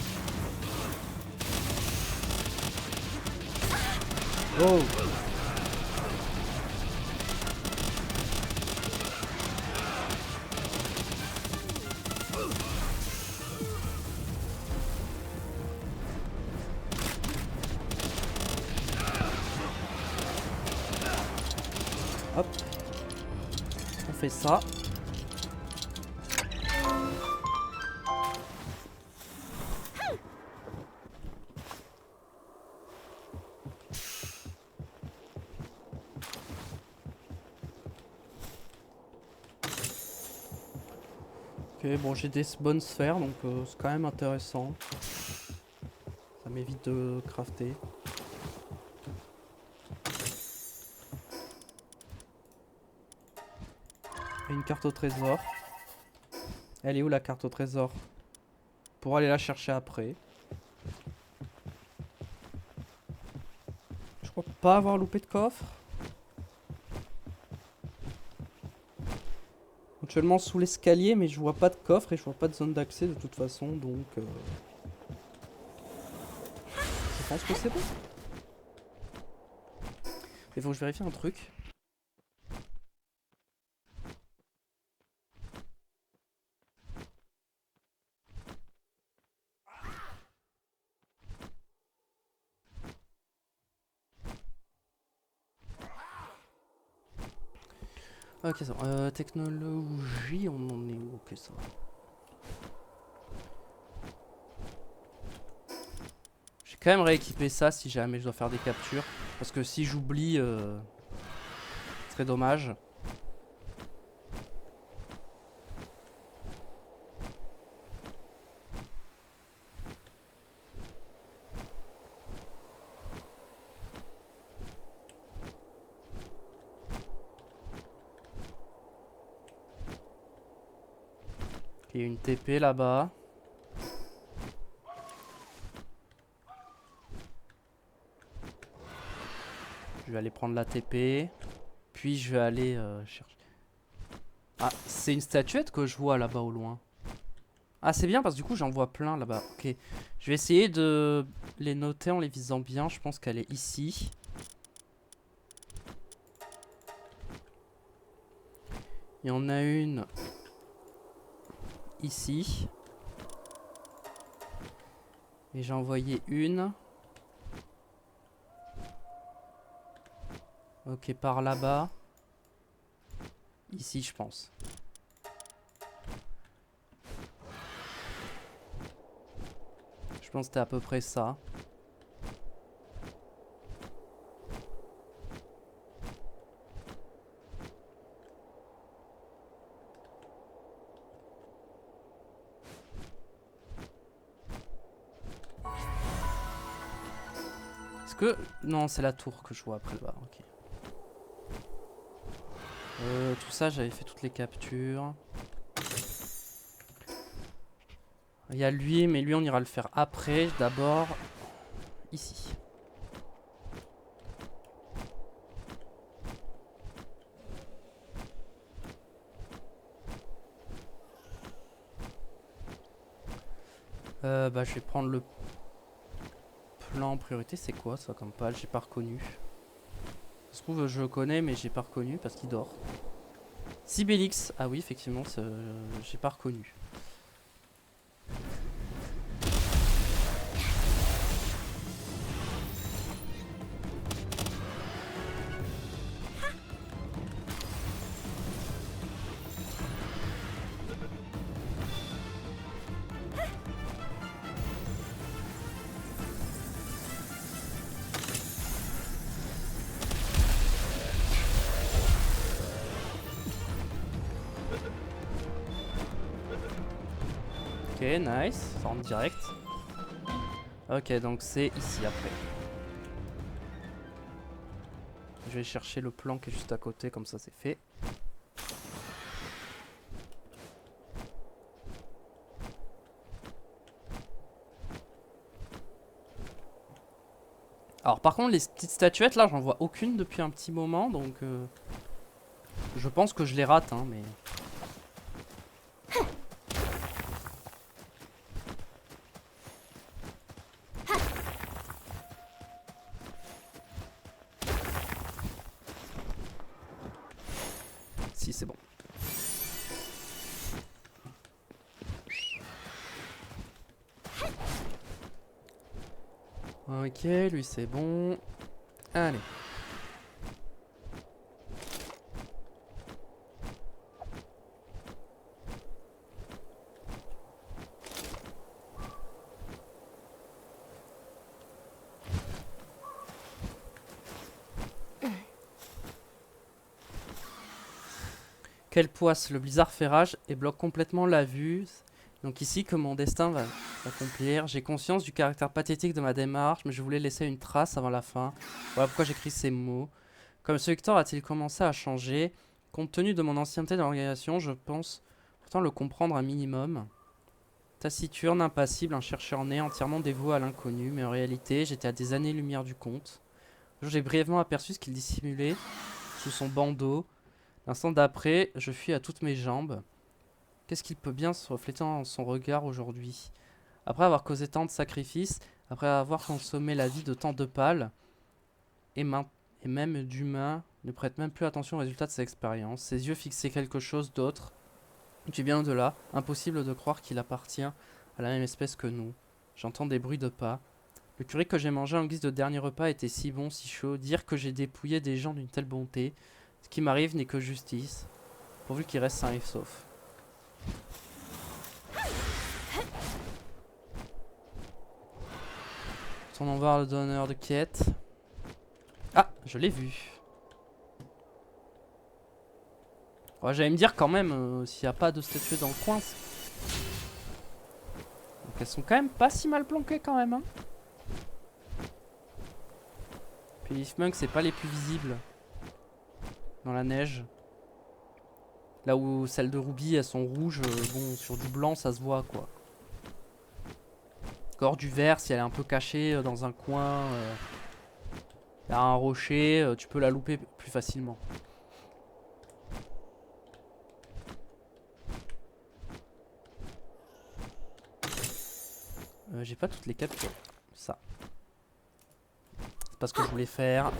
Oh! Hop. On fait ça. Ok, bon, j'ai des bonnes sphères, donc c'est quand même intéressant. Ça m'évite de crafter. Et une carte au trésor. Elle est où la carte au trésor? Pour aller la chercher après. Je crois pas avoir loupé de coffre. Actuellement sous l'escalier, mais je vois pas de coffre et je vois pas de zone d'accès de toute façon, donc... Je pense que c'est bon. Il faut que je vérifie un truc. Ok, ça va. Technologie, on en est où? Ok, ça va. J'ai quand même rééquipé ça si jamais je dois faire des captures. Parce que si j'oublie, ce serait dommage. Il y a une TP là-bas. Je vais aller prendre la TP. Puis je vais aller chercher. Ah, c'est une statuette que je vois là-bas au loin. Ah, c'est bien parce que du coup j'en vois plein là-bas. Ok. Je vais essayer de les noter en les visant bien. Je pense qu'elle est ici. Il y en a une ici. Et j'ai envoyé une. Ok, par là-bas. Ici, je pense. Je pense que c'était à peu près ça. Est-ce que... Non, c'est la tour que je vois après là-bas. Ok. Tout ça, j'avais fait toutes les captures. Il y a lui, mais lui, on ira le faire après. D'abord, ici. Bah, je vais prendre le plan en priorité. C'est quoi ça comme pal? J'ai pas reconnu. Ça se trouve, je le connais, mais j'ai pas reconnu parce qu'il dort. Sibélix. Ah oui, effectivement, j'ai pas reconnu. Ok, nice. Ça rentre direct. Ok, donc c'est ici après. Je vais chercher le plan qui est juste à côté, comme ça c'est fait. Alors par contre les petites statuettes là j'en vois aucune depuis un petit moment donc je pense que je les rate hein mais... Si c'est bon. Ok, lui c'est bon. Allez. Quelle poisse, le blizzard fait rage et bloque complètement la vue. Donc ici que mon destin va s'accomplir. J'ai conscience du caractère pathétique de ma démarche, mais je voulais laisser une trace avant la fin. Voilà pourquoi j'écris ces mots. Comme ce Victor a-t-il commencé à changer? Compte tenu de mon ancienneté dans l'organisation, je pense pourtant le comprendre un minimum. Taciturne, impassible, un chercheur né, entièrement dévoué à l'inconnu, mais en réalité, j'étais à des années-lumière du compte. J'ai brièvement aperçu ce qu'il dissimulait sous son bandeau. L'instant d'après, je fuis à toutes mes jambes. Qu'est-ce qu'il peut bien se refléter dans son regard aujourd'hui? Après avoir causé tant de sacrifices, après avoir consommé la vie de tant de pâles, et même d'humains, ne prête même plus attention aux résultats de ses expériences. Ses yeux fixaient quelque chose d'autre, qui est bien au-delà. Impossible de croire qu'il appartient à la même espèce que nous. J'entends des bruits de pas. Le curry que j'ai mangé en guise de dernier repas était si bon, si chaud. Dire que j'ai dépouillé des gens d'une telle bonté. Ce qui m'arrive n'est que justice, pourvu qu'il reste sain et sauf. Retournons voir le donneur de quête. Ah, je l'ai vu. Ouais, j'allais me dire quand même s'il n'y a pas de statue dans le coin. Donc elles sont quand même pas si mal planquées quand même. Hein. Puis les Leaf Monks c'est pas les plus visibles dans la neige. Là où celles de Ruby elles sont rouges, bon sur du blanc ça se voit quoi. Encore du vert si elle est un peu cachée dans un coin, y a un rocher, tu peux la louper plus facilement. J'ai pas toutes les captures. Ça. C'est pas ce que je voulais faire.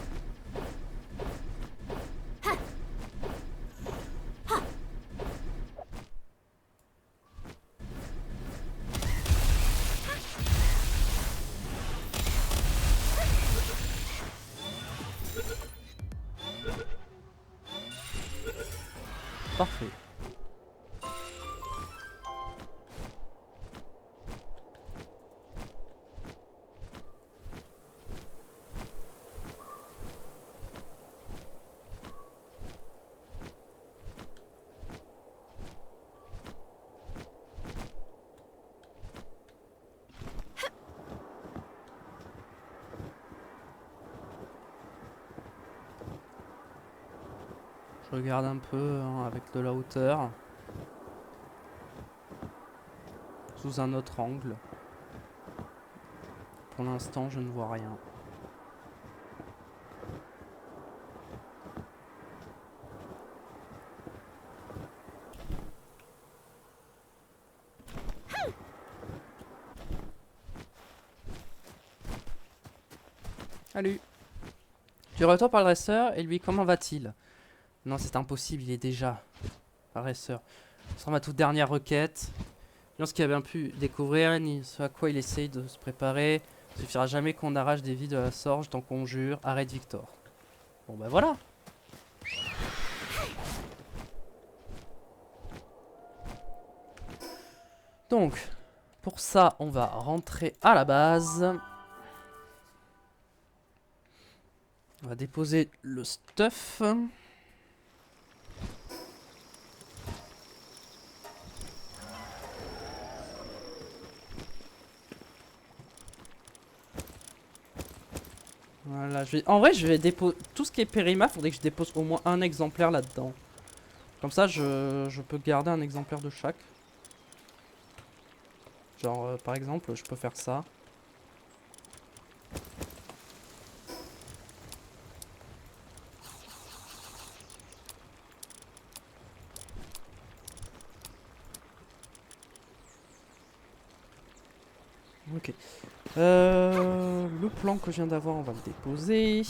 Parfait. Je regarde un peu hein, avec de la hauteur. Sous un autre angle. Pour l'instant, je ne vois rien. Salut. Tu retournes par le dresseur et lui, comment va-t-il? Non, c'est impossible, il est déjà par le dresseur. Ce sera ma toute dernière requête. Ni ce qu'il a bien pu découvrir, ni ce à quoi il essaye de se préparer. Il suffira jamais qu'on arrache des vies de la sorge tant qu'on jure. Arrête Victor. Bon bah voilà. Donc, pour ça, on va rentrer à la base. On va déposer le stuff. Voilà, en vrai, je vais déposer tout ce qui est périma. Faudrait que je dépose au moins un exemplaire là-dedans. Comme ça, je peux garder un exemplaire de chaque. Genre, par exemple, je peux faire ça. Ok. Le plan que je viens d'avoir, on va le déposer.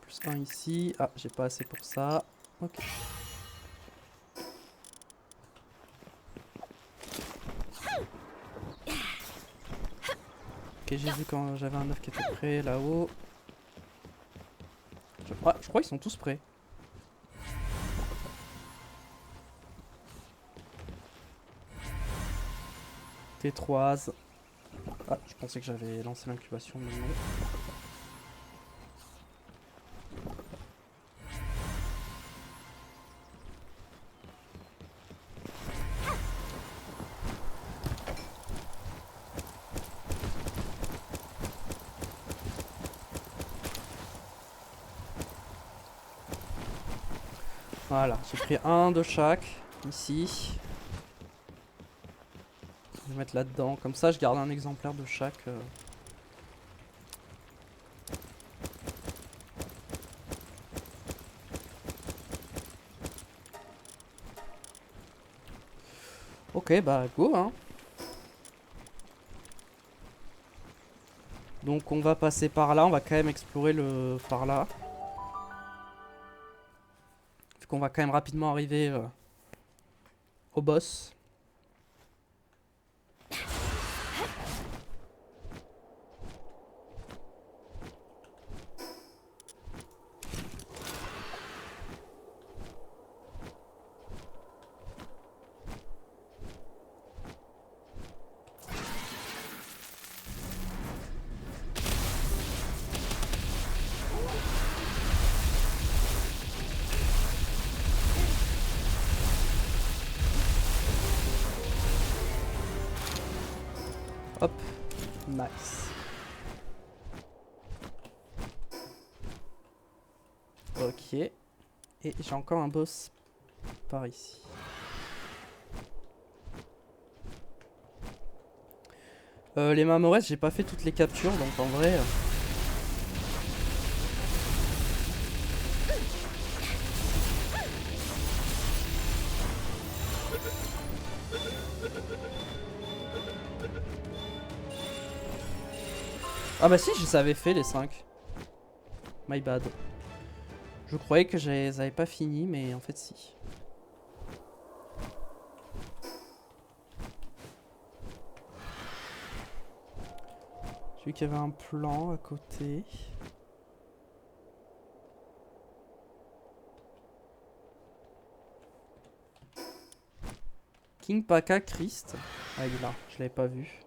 Plus un ici. Ah, j'ai pas assez pour ça. Ok. Ok, j'ai vu quand j'avais un œuf qui était prêt là-haut. Je crois qu'ils sont tous prêts. T3. Ah, je pensais que j'avais lancé l'incubation, mais non. Voilà, j'ai pris un de chaque, ici. Je vais mettre là-dedans, comme ça je garde un exemplaire de chaque. Ok, bah go hein. Donc on va passer par là, on va quand même explorer le par là. Vu qu'on va quand même rapidement arriver au boss. Hop, nice. Ok. Et j'ai encore un boss par ici. Les Mamoresses, j'ai pas fait toutes les captures, donc en vrai... Ah bah si, je les avais fait les 5. My bad. Je croyais que je les avais pas fini, mais en fait si. J'ai vu qu'il y avait un plan à côté. King Paka Christ. Ah, il est là, je l'avais pas vu.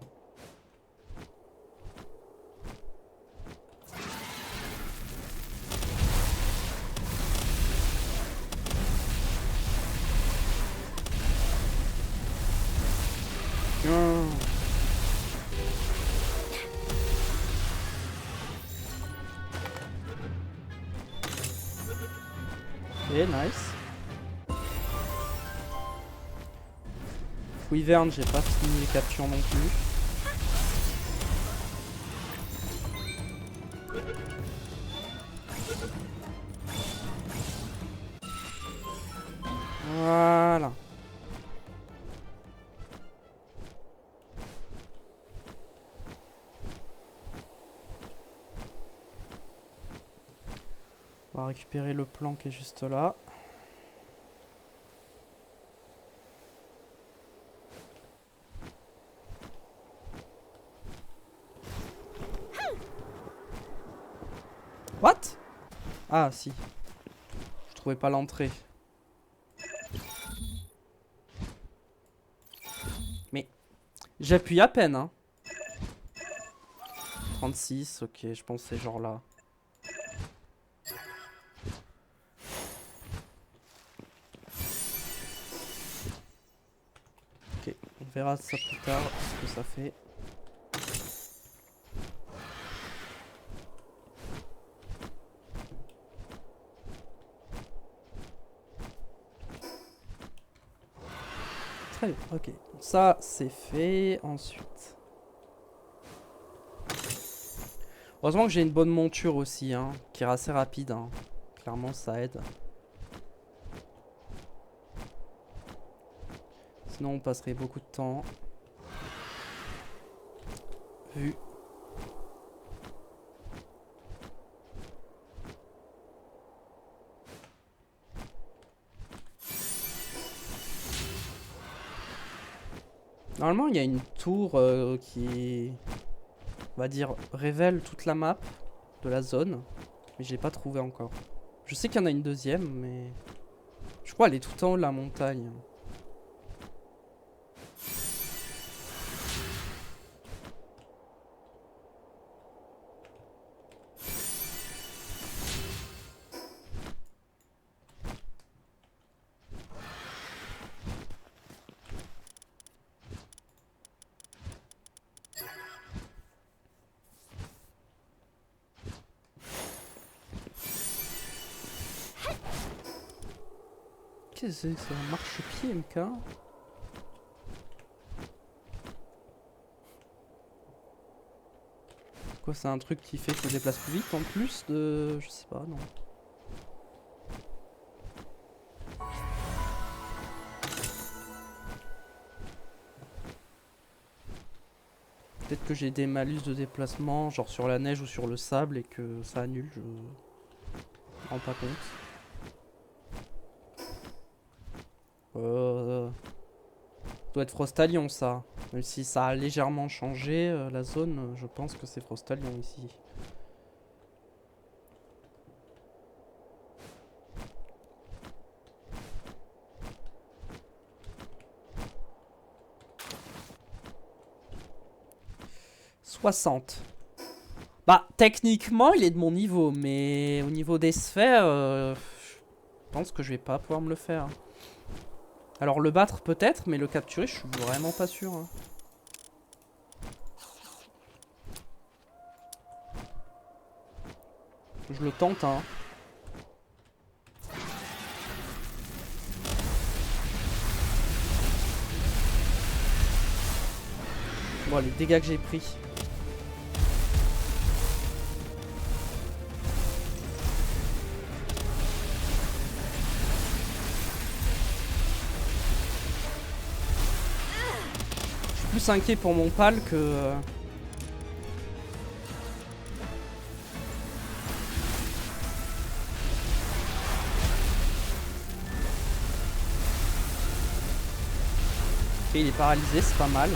Ok, nice. Wyvern, j'ai pas fini les captures non plus. Voilà. On va récupérer le plan qui est juste là. What? Ah si. Je trouvais pas l'entrée. Mais j'appuie à peine, hein. 36, ok, je pense que c'est genre là. Ok, on verra ça plus tard, ce que ça fait. Très bien, ok. Ça, c'est fait. Ensuite. Heureusement que j'ai une bonne monture aussi, hein, qui est assez rapide. Hein. Clairement, ça aide. Sinon, on passerait beaucoup de temps. Vu. Normalement, il y a une tour qui, on va dire, révèle toute la map de la zone. Mais j'ai pas trouvé encore. Je sais qu'il y en a une deuxième, mais... Je crois qu'elle est tout en haut de la montagne. Qu'est-ce que c'est un marche-pied, MK? Quoi, c'est un truc qui fait que je me déplace plus vite en plus de... Je sais pas, non. Peut-être que j'ai des malus de déplacement, genre sur la neige ou sur le sable, et que ça annule, je me rends pas compte. Ça doit être Frostalion, ça. Même si ça a légèrement changé, la zone, je pense que c'est Frostalion ici. Bah, techniquement, il est de mon niveau, mais au niveau des sphères, je pense que je vais pas pouvoir me le faire. Alors, le battre peut-être, mais le capturer, je suis vraiment pas sûr. Hein. Je le tente, hein. Bon, les dégâts que j'ai pris. Je suis plus inquiet pour mon pal que... Ok, il est paralysé, c'est pas mal.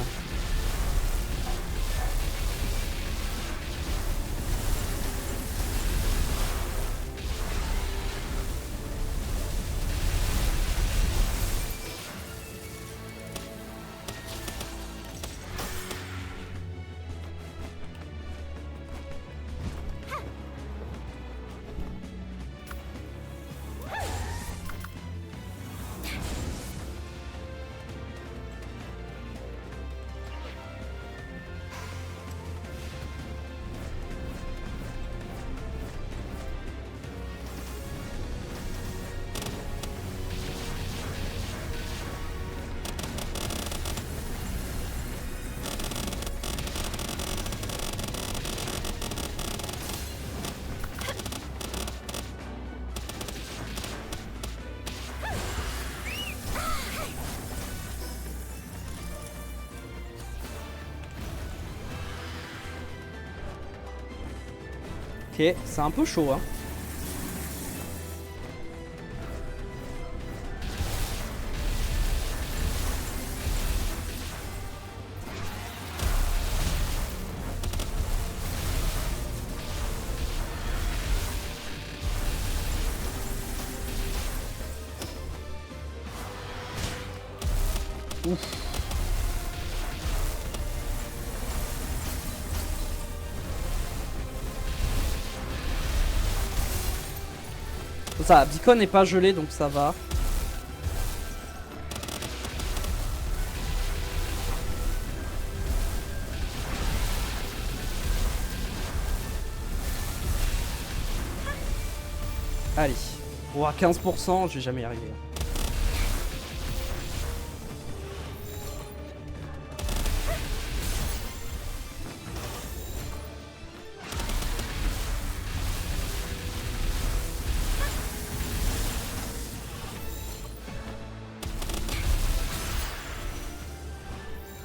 Ok, c'est un peu chaud, hein. Ouf. Ça, Beacon n'est pas gelé donc ça va. Allez. Bon, à 15%, je vais jamais y arriver.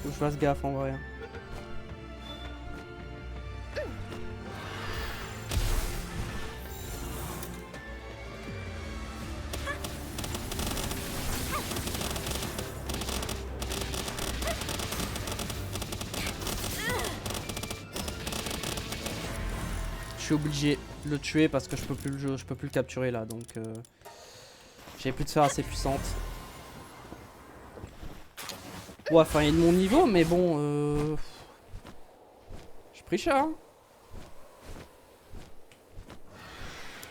Faut que je fasse gaffe en vrai. Je suis obligé de le tuer parce que je peux plus le capturer là, donc j'ai plus de sphère assez puissante. Ouais, enfin il est de mon niveau, mais bon, j'ai pris cher. Hein.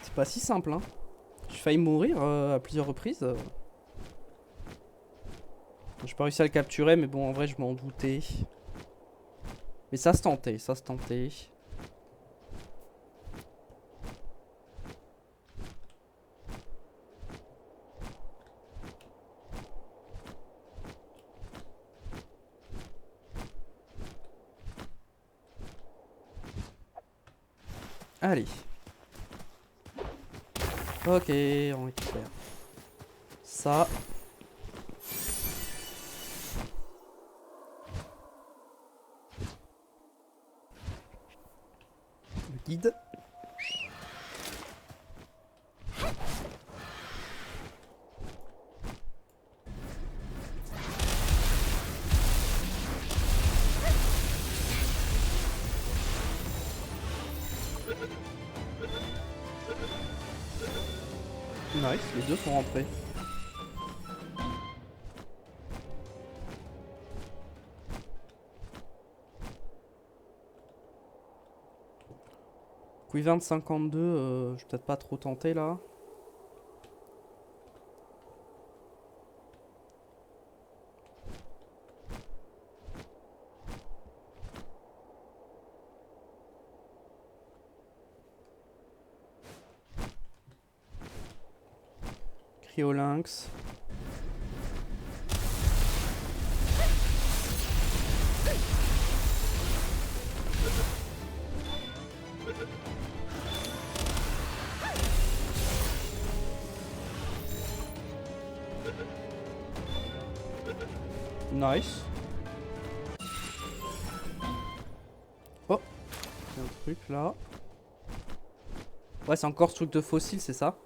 C'est pas si simple, hein. J'ai failli mourir à plusieurs reprises. J'ai pas réussi à le capturer, mais bon, en vrai, je m'en doutais. Mais ça se tentait, ça se tentait. Allez. Ok, on récupère. Ça. Le guide. Nice, les deux sont rentrés. Quiver 52, je vais peut-être pas trop tenter là. Cryolynx. Nice. Oh, il y a un truc là. Ouais, c'est encore ce truc de fossile, c'est ça?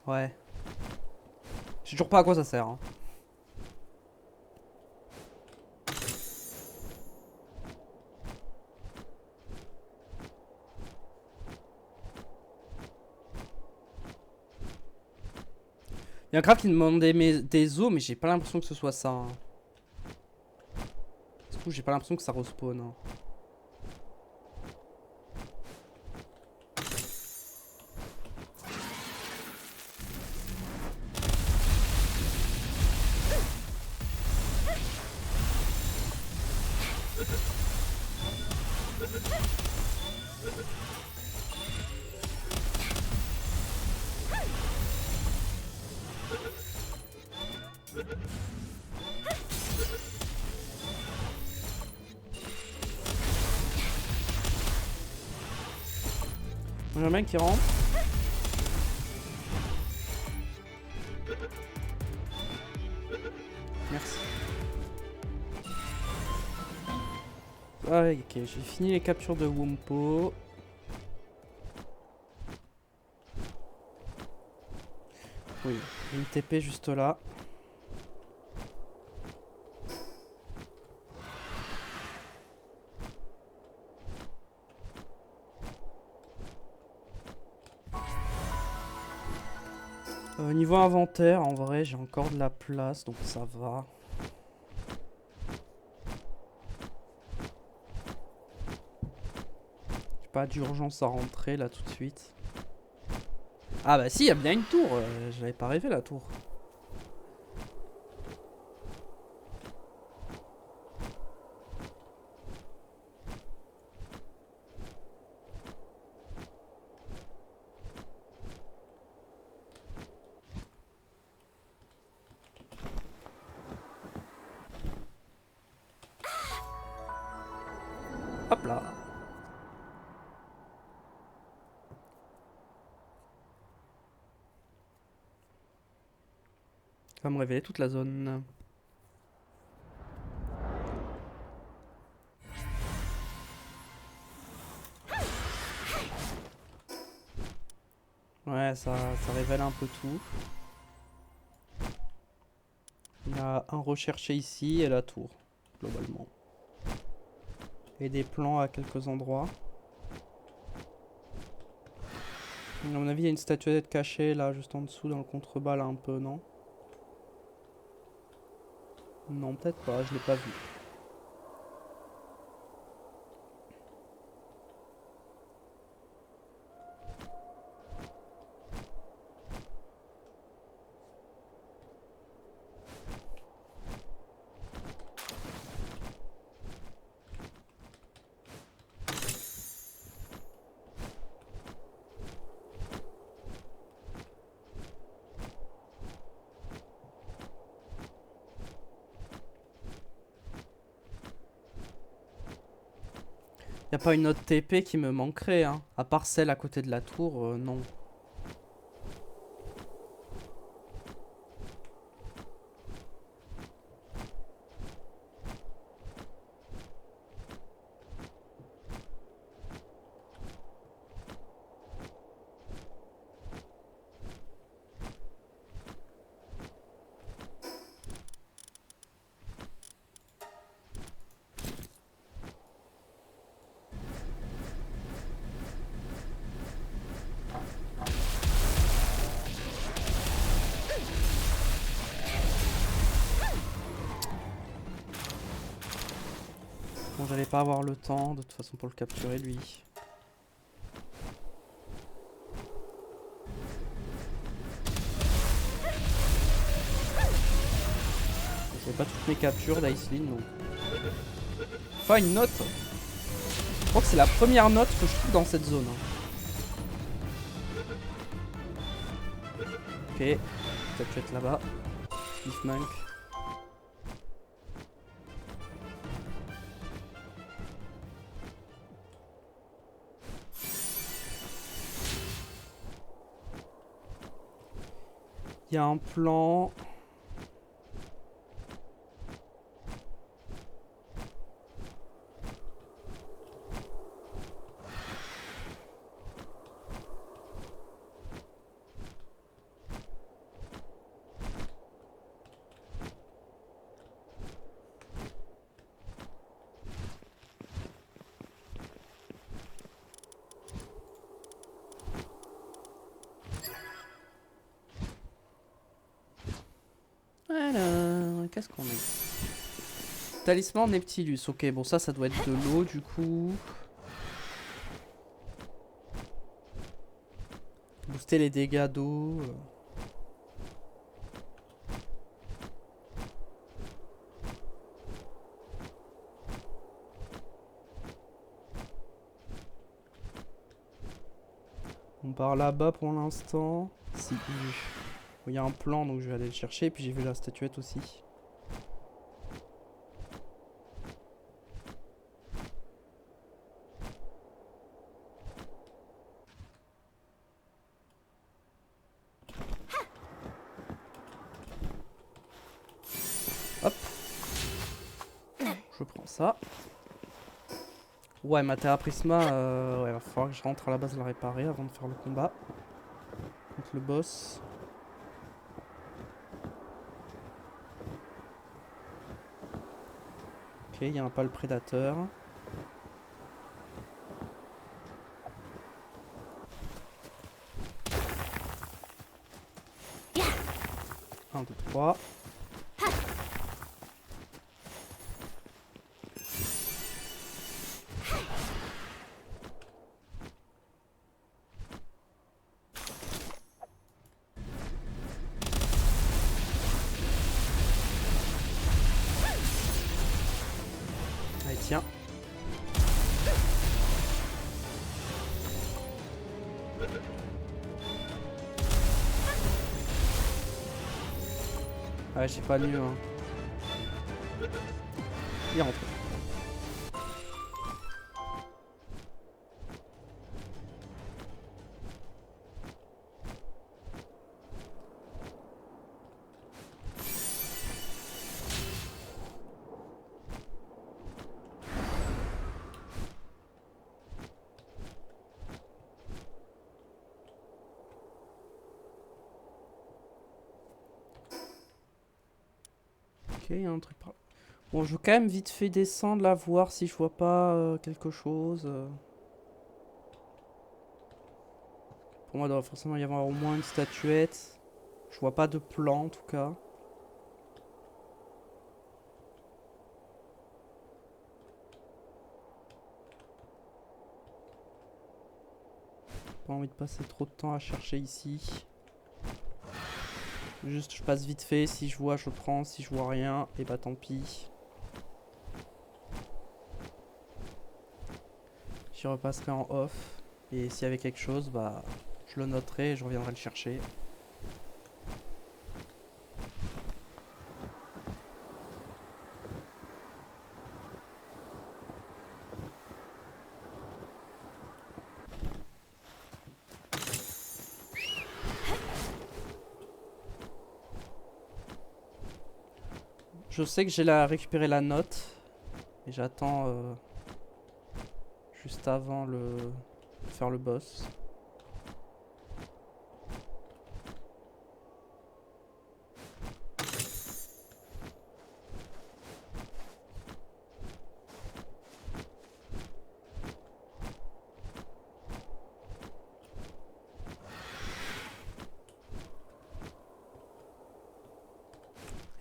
Ouais. Je sais toujours pas à quoi ça sert. Hein. Il y a un craft qui me demande des os, mais j'ai pas l'impression que ce soit ça. Hein. Du coup, j'ai pas l'impression que ça respawn. Hein. Il y a un mec qui rentre. Merci. Ah, ok, j'ai fini les captures de Wumpo. Oui, une TP juste là. Niveau inventaire, en vrai, j'ai encore de la place, donc ça va. J'ai pas d'urgence à rentrer là tout de suite. Ah bah si, il y a bien une tour. J'avais pas rêvé la tour. Hop là. Ça va me révéler toute la zone. Ouais, ça révèle un peu tout. Il y a un recherché ici et la tour, globalement. Et des plans à quelques endroits. À mon avis, il y a une statuette cachée là, juste en dessous, dans le contrebas là un peu, non? Non, peut-être pas, je l'ai pas vu. Y a pas une autre TP qui me manquerait, hein. À part celle à côté de la tour, non. Bon, j'allais pas avoir le temps de toute façon pour le capturer lui. C'est pas toutes mes captures d'Iceland donc. Enfin une note. Je crois que c'est la première note que je trouve dans cette zone. Ok, statuette là-bas. Leaf Monk. Il y a un plan. Alors, qu'est-ce qu'on a? Talisman Neptilus. Ok, bon ça doit être de l'eau du coup. Booster les dégâts d'eau. On part là-bas pour l'instant. Si. Il y a un plan donc je vais aller le chercher. Et puis j'ai vu la statuette aussi. Hop. Je prends ça. Ouais, ma Terra Prisma, ouais, va falloir que je rentre à la base la réparer avant de faire le combat contre le boss. Ok, il y a un pas le prédateur. 1, 2, 3. Allez, tiens. Ouais, j'ai pas mieux. Hein. Il rentre. Ok, il y a un truc par là. Bon, je veux quand même vite fait descendre là, voir si je vois pas quelque chose. Pour moi, il doit forcément y avoir au moins une statuette. Je vois pas de plan en tout cas. Pas envie de passer trop de temps à chercher ici. Juste je passe vite fait, si je vois je prends, si je vois rien, et bah tant pis. J'y repasserai en off. Et s'il y avait quelque chose, bah je le noterai et je reviendrai le chercher. Je sais que j'ai récupéré la note. Et j'attends juste avant de faire le boss.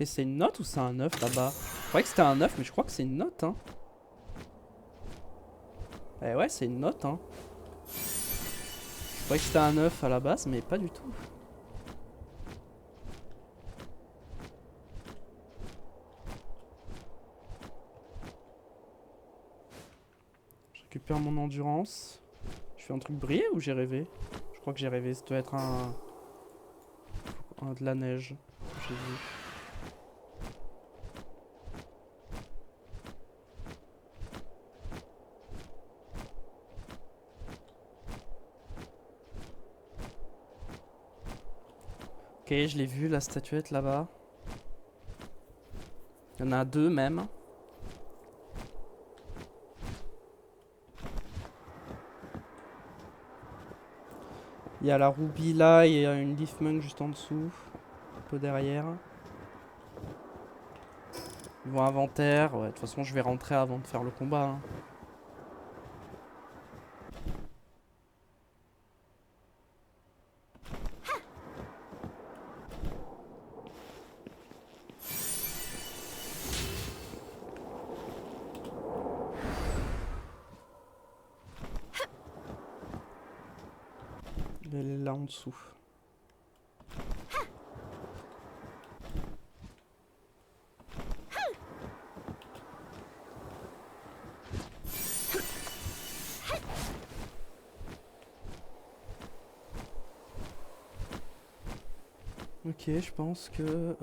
Et c'est une note ou c'est un œuf là-bas? Je croyais que c'était un œuf, mais je crois que c'est une note, hein. Eh ouais, c'est une note, hein. Je croyais que c'était un œuf à la base, mais pas du tout. Je récupère mon endurance. Je fais un truc briller ou j'ai rêvé? Je crois que j'ai rêvé, ça doit être de la neige. J'ai vu. Ok, je l'ai vu, la statuette là-bas. Il y en a deux même. Il y a la Ruby là et une Leaf Monk juste en dessous. Un peu derrière. Niveau inventaire, ouais, de toute façon je vais rentrer avant de faire le combat. Hein. Elle est là en dessous. Ok, je pense que...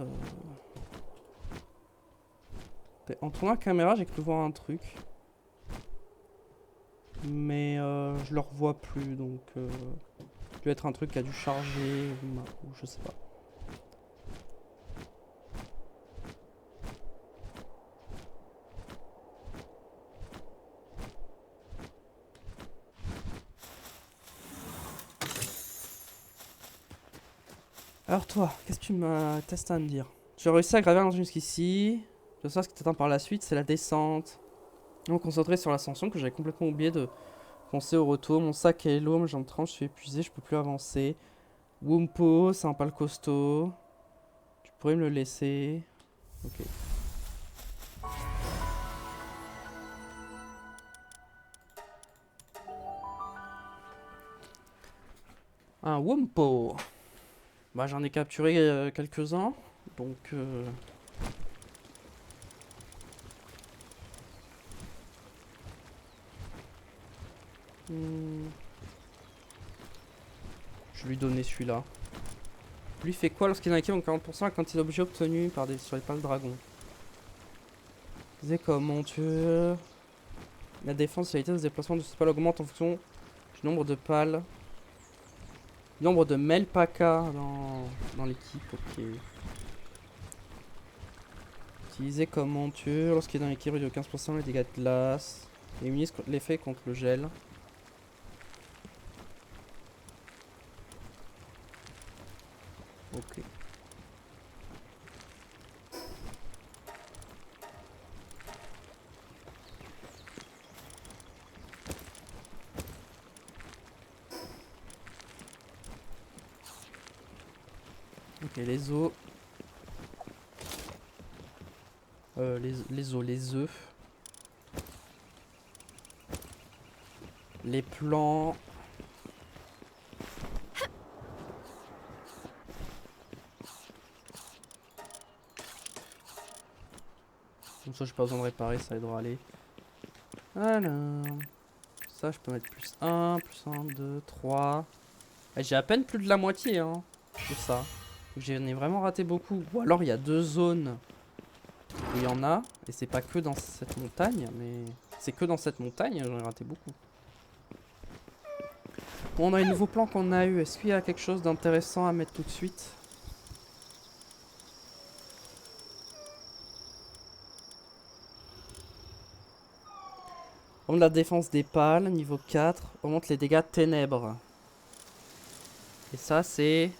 En tournant la caméra, j'ai cru voir un truc. Mais je le revois plus, donc... Ça doit être un truc qui a dû charger, ou je sais pas. Alors toi, qu'est-ce que tu m'as testé à me dire? J'ai réussi à gravir jusqu'ici. Je sais ce qui t'attend par la suite, c'est la descente. Donc concentré sur l'ascension que j'avais complètement oublié de penser au retour. Mon sac est lourd, mes jambes tranchent, je suis épuisé, je peux plus avancer. Wumpo, c'est un pal costaud. Tu pourrais me le laisser. Ok. Un Wumpo. Bah j'en ai capturé quelques-uns. Donc je vais lui donner celui-là. Lui fait quoi lorsqu'il a un en 40% à quantité d'objets obtenus par sur les pales dragons? Disais comment tu veux. La défense et la vitesse de déplacement de cette pale augmente en fonction du nombre de pales. Du nombre de Melpaka dans l'équipe, ok. Utiliser comme monture lorsqu'il est dans l'équipe réduit de 15% les dégâts de glace. Et utilise l'effet contre le gel. Ok. Ok, les os. Les os, les œufs. Les plants. Comme ça, j'ai pas besoin de réparer, ça aidera à aller. Alors. Ça, je peux mettre plus 1, plus 1, 2, 3. J'ai à peine plus de la moitié, hein, de ça. J'en ai vraiment raté beaucoup. Ou alors, il y a deux zones où il y en a. Et c'est pas que dans cette montagne, mais... C'est que dans cette montagne, j'en ai raté beaucoup. Bon, on a les nouveaux plans qu'on a eu. Est-ce qu'il y a quelque chose d'intéressant à mettre tout de suite? Augmente la défense des pales, niveau 4. Augmente les dégâts de ténèbres. Et ça, c'est...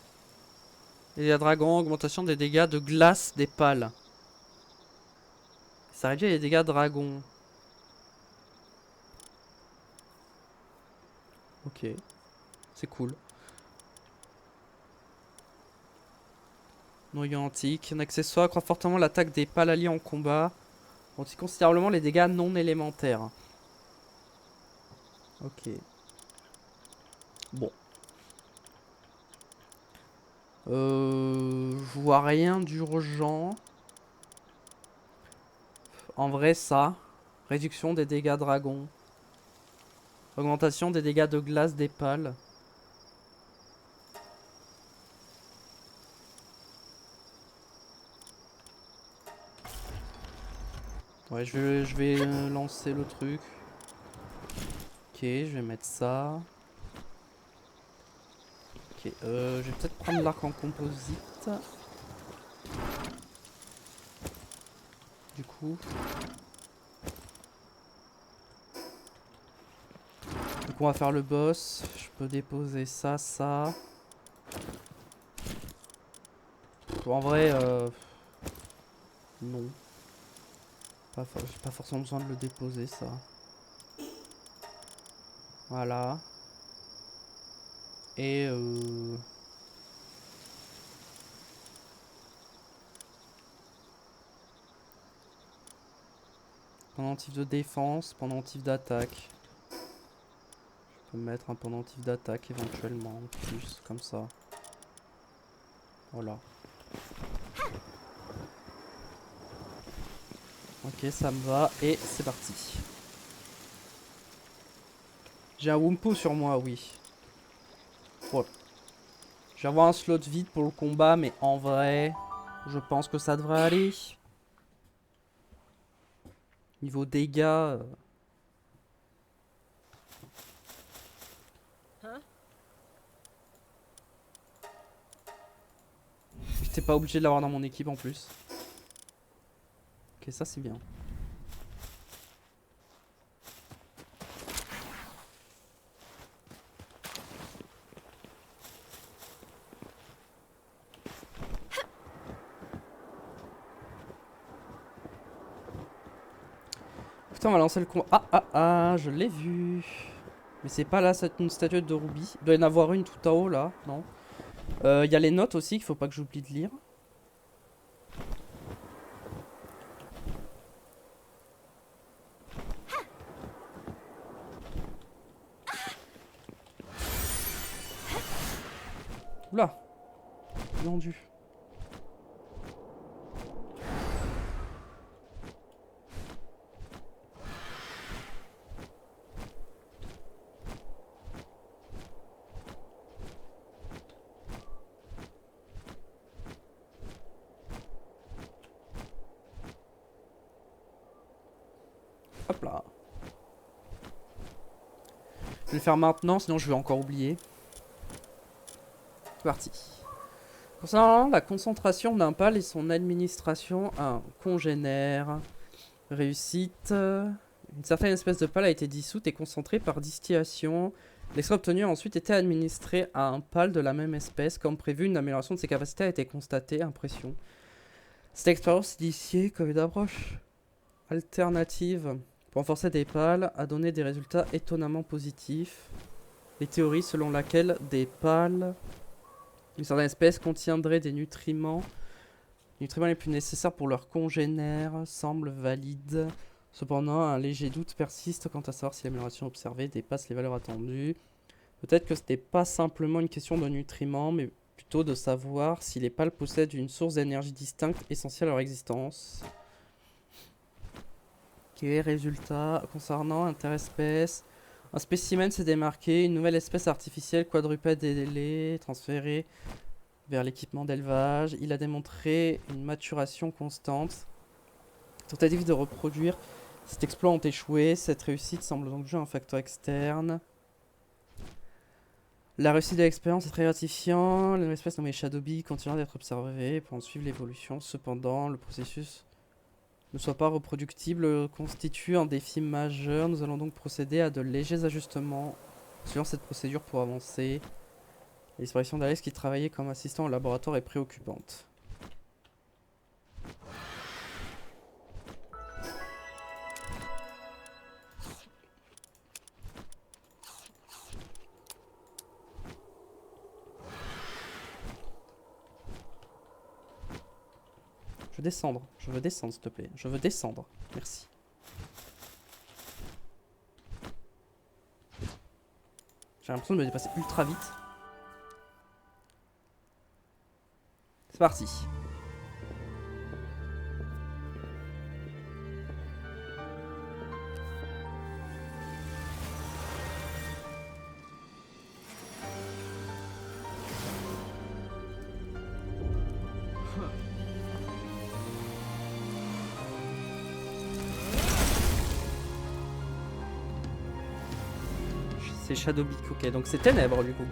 Les dégâts dragons, augmentation des dégâts de glace des pales. Ça réduit les dégâts dragons. Ok. C'est cool. Noyau antique. Un accessoire accroît fortement l'attaque des pales alliés en combat. Augmente considérablement les dégâts non élémentaires. Ok. Bon. Je vois rien d'urgent. En vrai, ça. Réduction des dégâts dragons. Augmentation des dégâts de glace des pales. Ouais, je vais lancer le truc. Ok, je vais mettre ça. Ok, Ok, je vais peut-être prendre l'arc en composite. Du coup. Donc on va faire le boss. Je peux déposer ça, ça. En vrai, non. J'ai pas forcément besoin de le déposer, ça. Voilà. Et pendentif de défense, pendentif d'attaque. Je peux mettre un pendentif d'attaque éventuellement, plus comme ça. Voilà. Ok, ça me va et c'est parti. J'ai un Wumpo sur moi, oui. Bon. Je vais avoir un slot vide pour le combat, mais en vrai, je pense que ça devrait aller. Niveau dégâts... J'étais pas obligé de l'avoir dans mon équipe en plus. Ok, ça c'est bien. Putain, on va lancer le combat. Ah, ah, ah, je l'ai vu. Mais c'est pas là, c'est une statuette de Ruby. Il doit y en avoir une tout en haut là, non? Il y a les notes aussi qu'il faut pas que j'oublie de lire. Oula, vendu. Hop là. Je vais le faire maintenant, sinon je vais encore oublier. C'est parti. Concernant la concentration d'un pal et son administration à un congénère. Réussite. Une certaine espèce de pal a été dissoute et concentrée par distillation. L'extrait obtenu a ensuite été administré à un pal de la même espèce. Comme prévu, une amélioration de ses capacités a été constatée. Impression. Cette expérience initiée comme une approche alternative pour renforcer des pales a donné des résultats étonnamment positifs. Les théories selon lesquelles des pales d'une certaine espèce contiendraient des nutriments, les nutriments les plus nécessaires pour leurs congénères semblent valides. Cependant, un léger doute persiste quant à savoir si l'amélioration observée dépasse les valeurs attendues. Peut-être que ce n'est pas simplement une question de nutriments, mais plutôt de savoir si les pales possèdent une source d'énergie distincte essentielle à leur existence. Ok, résultat concernant interespèce. Un spécimen s'est démarqué, une nouvelle espèce artificielle quadrupède ailée transférée vers l'équipement d'élevage. Il a démontré une maturation constante. Tentatives de reproduire cet exploit ont échoué. Cette réussite semble donc jouer un facteur externe. La réussite de l'expérience est très gratifiante. La nouvelle espèce nommée Shadowbee continue d'être observée pour en suivre l'évolution. Cependant, le processus ne soit pas reproductible constitue un défi majeur. Nous allons donc procéder à de légers ajustements suivant cette procédure pour avancer. La disparition d'Alex qui travaillait comme assistant au laboratoire est préoccupante. Je veux descendre s'il te plaît. Je veux descendre, merci. J'ai l'impression de me dépasser ultra vite. C'est parti. C'est Shadowbee, ok, donc c'est ténèbres du coup.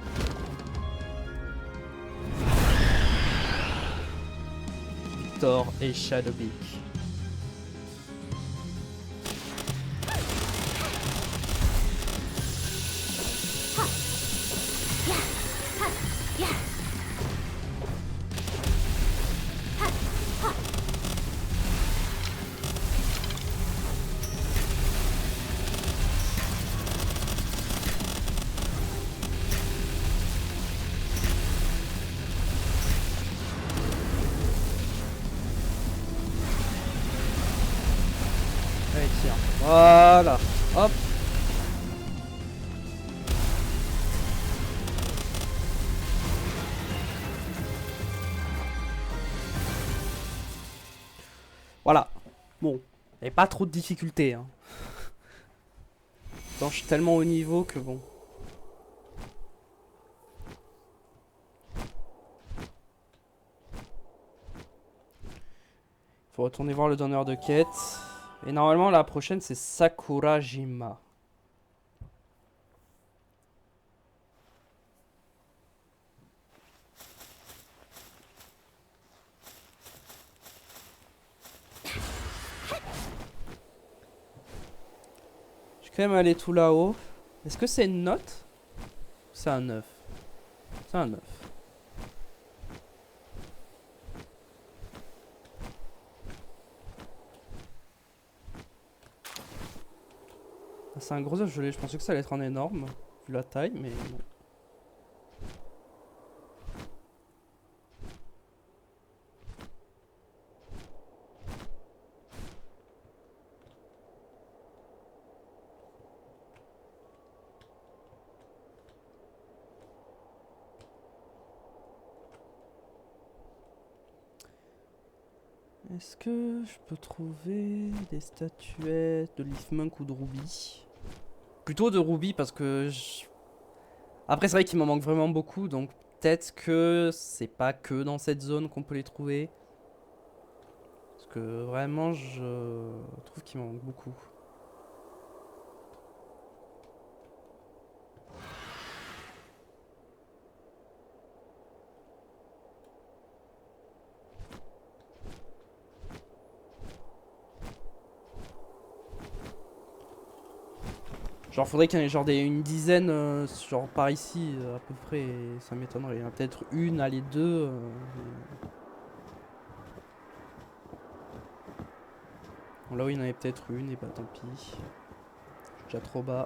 Thor et Shadowbeak. Allez, tiens. Voilà. Hop. Voilà. Bon. Il n'y a pas trop de difficultés. Hein. Attends, je suis tellement haut niveau que bon. Faut retourner voir le donneur de quête. Et normalement, la prochaine, c'est Sakurajima. Je vais quand même aller tout là-haut. Est-ce que c'est une note? C'est un 9. C'est un 9. C'est un gros œuf gelé, je pensais que ça allait être un énorme, vu la taille, mais non. Est-ce que je peux trouver des statuettes de Leafmunk ou de Ruby? Plutôt de Ruby parce que après c'est vrai qu'il m'en manque vraiment beaucoup, donc peut-être que c'est pas que dans cette zone qu'on peut les trouver. Parce que vraiment je trouve qu'il m'en manque beaucoup. Genre faudrait qu'il y en ait genre une dizaine genre par ici à peu près, et ça m'étonnerait. Peut-être une, allez deux. Bon, là où il y en avait peut-être une, et bah tant pis. Je suis déjà trop bas.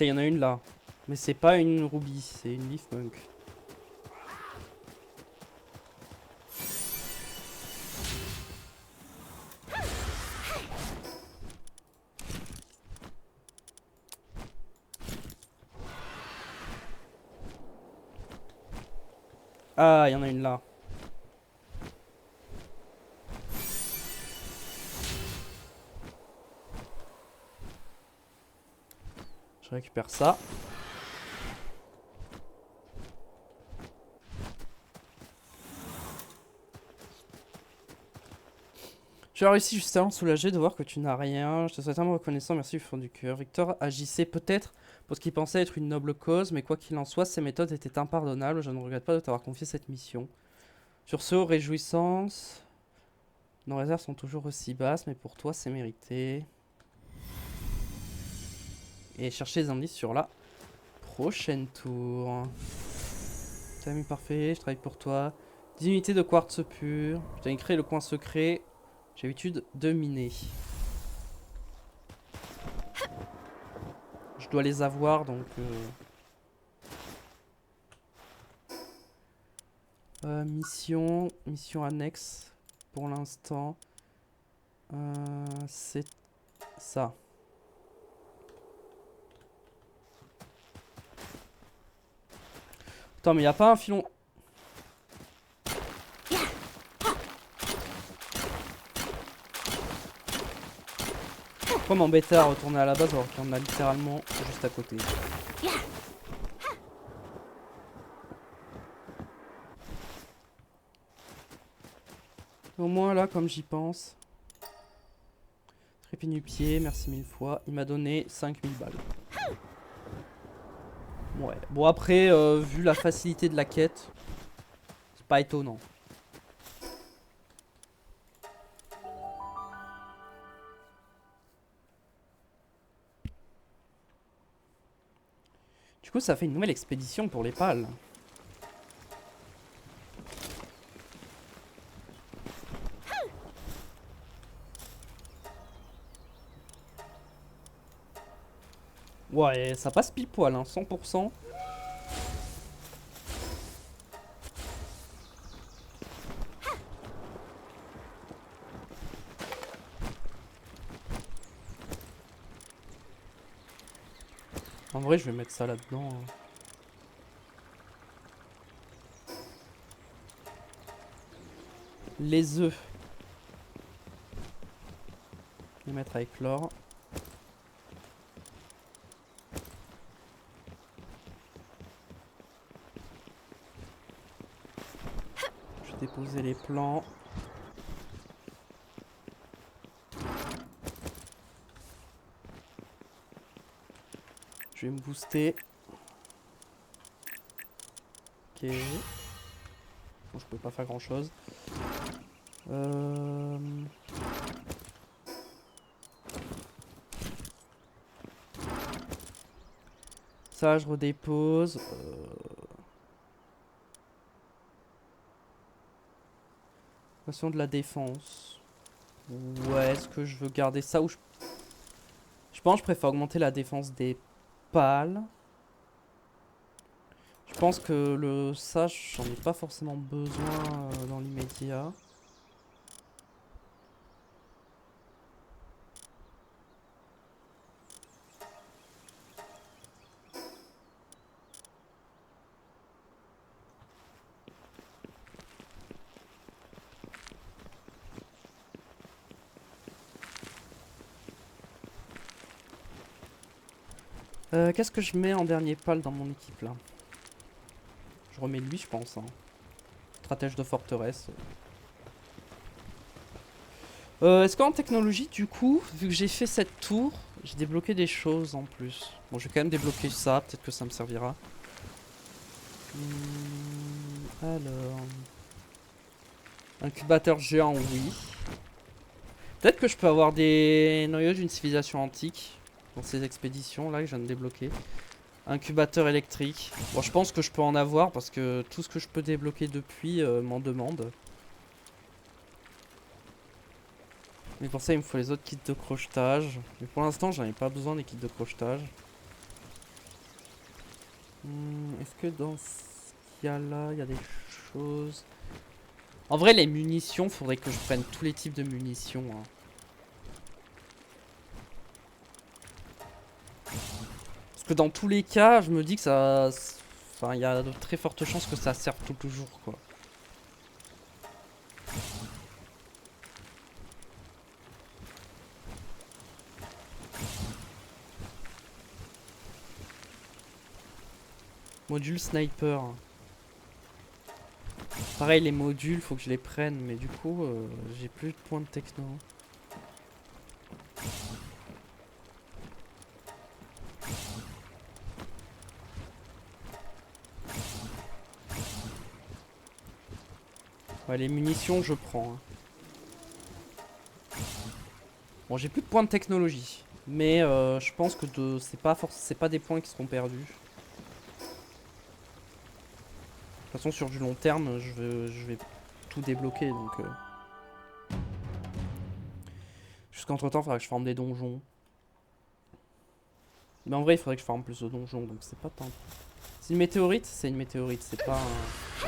Il y en a une là. Mais c'est pas une Ruby, c'est une Leafmunk. Ah, il y en a une là. Je récupère ça. Tu as réussi justement soulagé de voir que tu n'as rien. Je te souhaite tellement reconnaissant, merci du fond du cœur. Victor agissait peut-être pour ce qu'il pensait être une noble cause, mais quoi qu'il en soit, ses méthodes étaient impardonnables. Je ne regrette pas de t'avoir confié cette mission. Sur ce, aux réjouissances. Nos réserves sont toujours aussi basses, mais pour toi, c'est mérité. Et chercher des indices sur la prochaine tour. T'as parfait, je travaille pour toi. 10 unités de quartz pur. Je t'ai créé le coin secret. J'ai l'habitude de miner. Je dois les avoir donc. Mission annexe pour l'instant. C'est ça. Attends, mais y a pas un filon. Pourquoi m'embêter à retourner à la base alors qu'il y en a littéralement juste à côté? Au moins là, comme j'y pense. Trépied-nu-pied, merci 1000 fois. Il m'a donné 5000 balles. Ouais. Bon après, vu la facilité de la quête, c'est pas étonnant. Du coup, ça fait une nouvelle expédition pour les pales. Ouais, ça passe pile poil, hein, 100%. En vrai, je vais mettre ça là-dedans. Hein. Les œufs. Les mettre avec l'or. Je vais déposer les plants. Je vais me booster. Ok. Bon, je peux pas faire grand chose. Ça, je redépose. Question de la défense. Ouais, est-ce que je veux garder ça ou je... Je pense que je préfère augmenter la défense des pales. Je pense que le ça, j'en ai pas forcément besoin dans l'immédiat. Qu'est-ce que je mets en dernier pal dans mon équipe là? Je remets lui, je pense. Hein. Stratège de forteresse. Est-ce qu'en technologie, du coup, vu que j'ai fait cette tour, j'ai débloqué des choses en plus. Bon, je vais quand même débloquer ça, peut-être que ça me servira. Alors... Incubateur géant, oui. Peut-être que je peux avoir des noyaux d'une civilisation antique dans ces expéditions là que je viens de débloquer. Incubateur électrique. Bon, je pense que je peux en avoir parce que tout ce que je peux débloquer depuis m'en demande. Mais pour ça, il me faut les autres kits de crochetage. Mais pour l'instant, j'en ai pas besoin des kits de crochetage. Est-ce que dans ce qu'il y a là, il y a des choses... En vrai, les munitions, faudrait que je prenne tous les types de munitions. Hein. Parce que dans tous les cas, je me dis que ça... Enfin, il y a de très fortes chances que ça serve toujours, quoi. Module sniper. Pareil, les modules, faut que je les prenne, mais du coup, j'ai plus de points de techno. Ouais, les munitions, je prends. Hein. Bon, j'ai plus de points de technologie, mais je pense que c'est pas des points qui seront perdus. De toute façon, sur du long terme, je vais tout débloquer, donc... Jusqu'entre temps, il faudra que je farme des donjons. Mais en vrai, il faudrait que je farme plus de donjons, donc c'est pas tant. C'est une météorite? C'est une météorite, c'est pas un...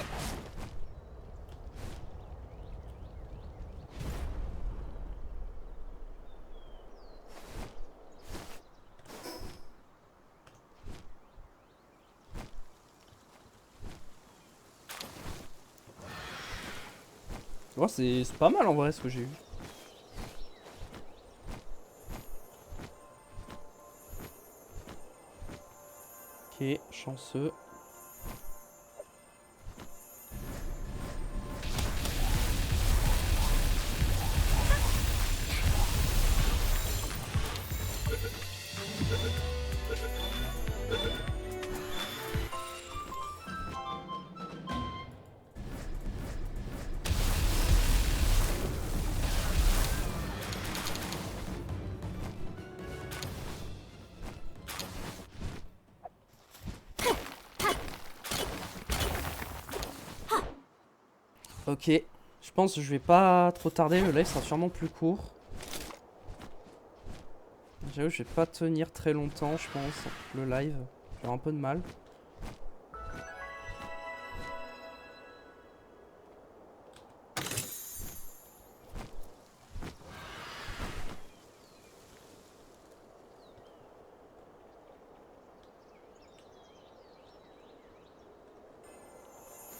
Oh, c'est pas mal en vrai ce que j'ai eu. Ok, chanceux. Ok, je pense que je vais pas trop tarder, le live sera sûrement plus court. J'avoue, je vais pas tenir très longtemps, je pense, le live. J'ai un peu de mal.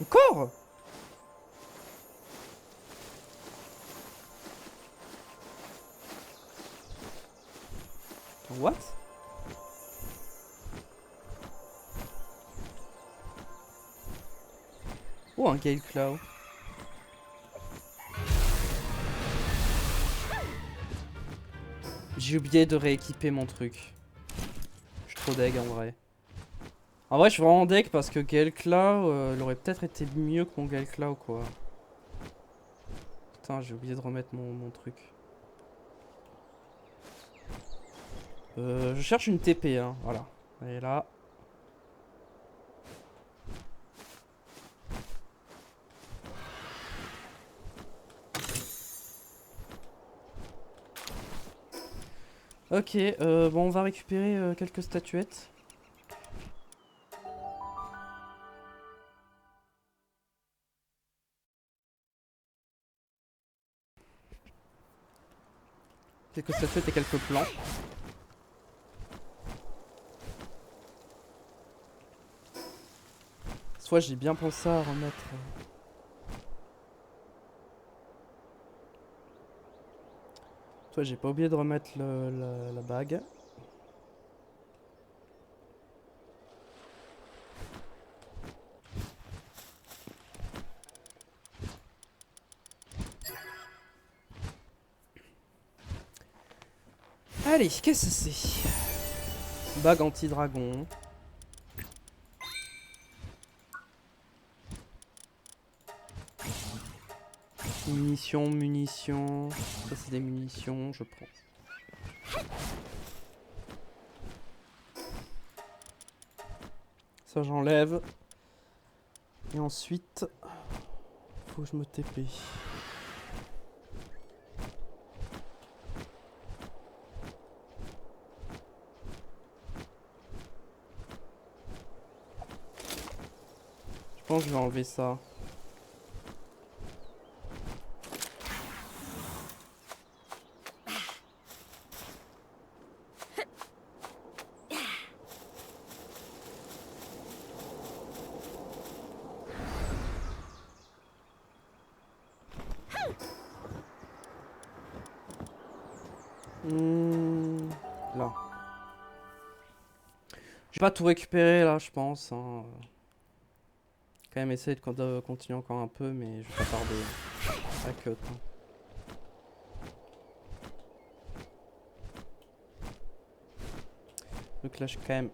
Encore? What? Oh, un Gale Claw. J'ai oublié de rééquiper mon truc. Je suis trop deg en vrai. En vrai, je suis vraiment deg parce que Gale Claw, il aurait peut-être été mieux que mon Gale Claw, quoi. Putain, j'ai oublié de remettre mon truc. Je cherche une TP, hein, voilà. Elle est là. Ok, bon, on va récupérer quelques statuettes. Quelques statuettes et quelques plans. Soit j'ai bien pensé à remettre... Soit j'ai pas oublié de remettre la bague. Allez, qu'est-ce que c'est? Bague anti-dragon. Munitions, munitions. Ça c'est des munitions, je prends. Ça j'enlève. Et ensuite, faut que je me TP. Je pense que je vais enlever ça. Là. Je vais pas tout récupérer là, je pense. Hein. Quand même essayer de continuer encore un peu, mais je vais pas tarder. La cut. Hein. Donc là, je suis quand même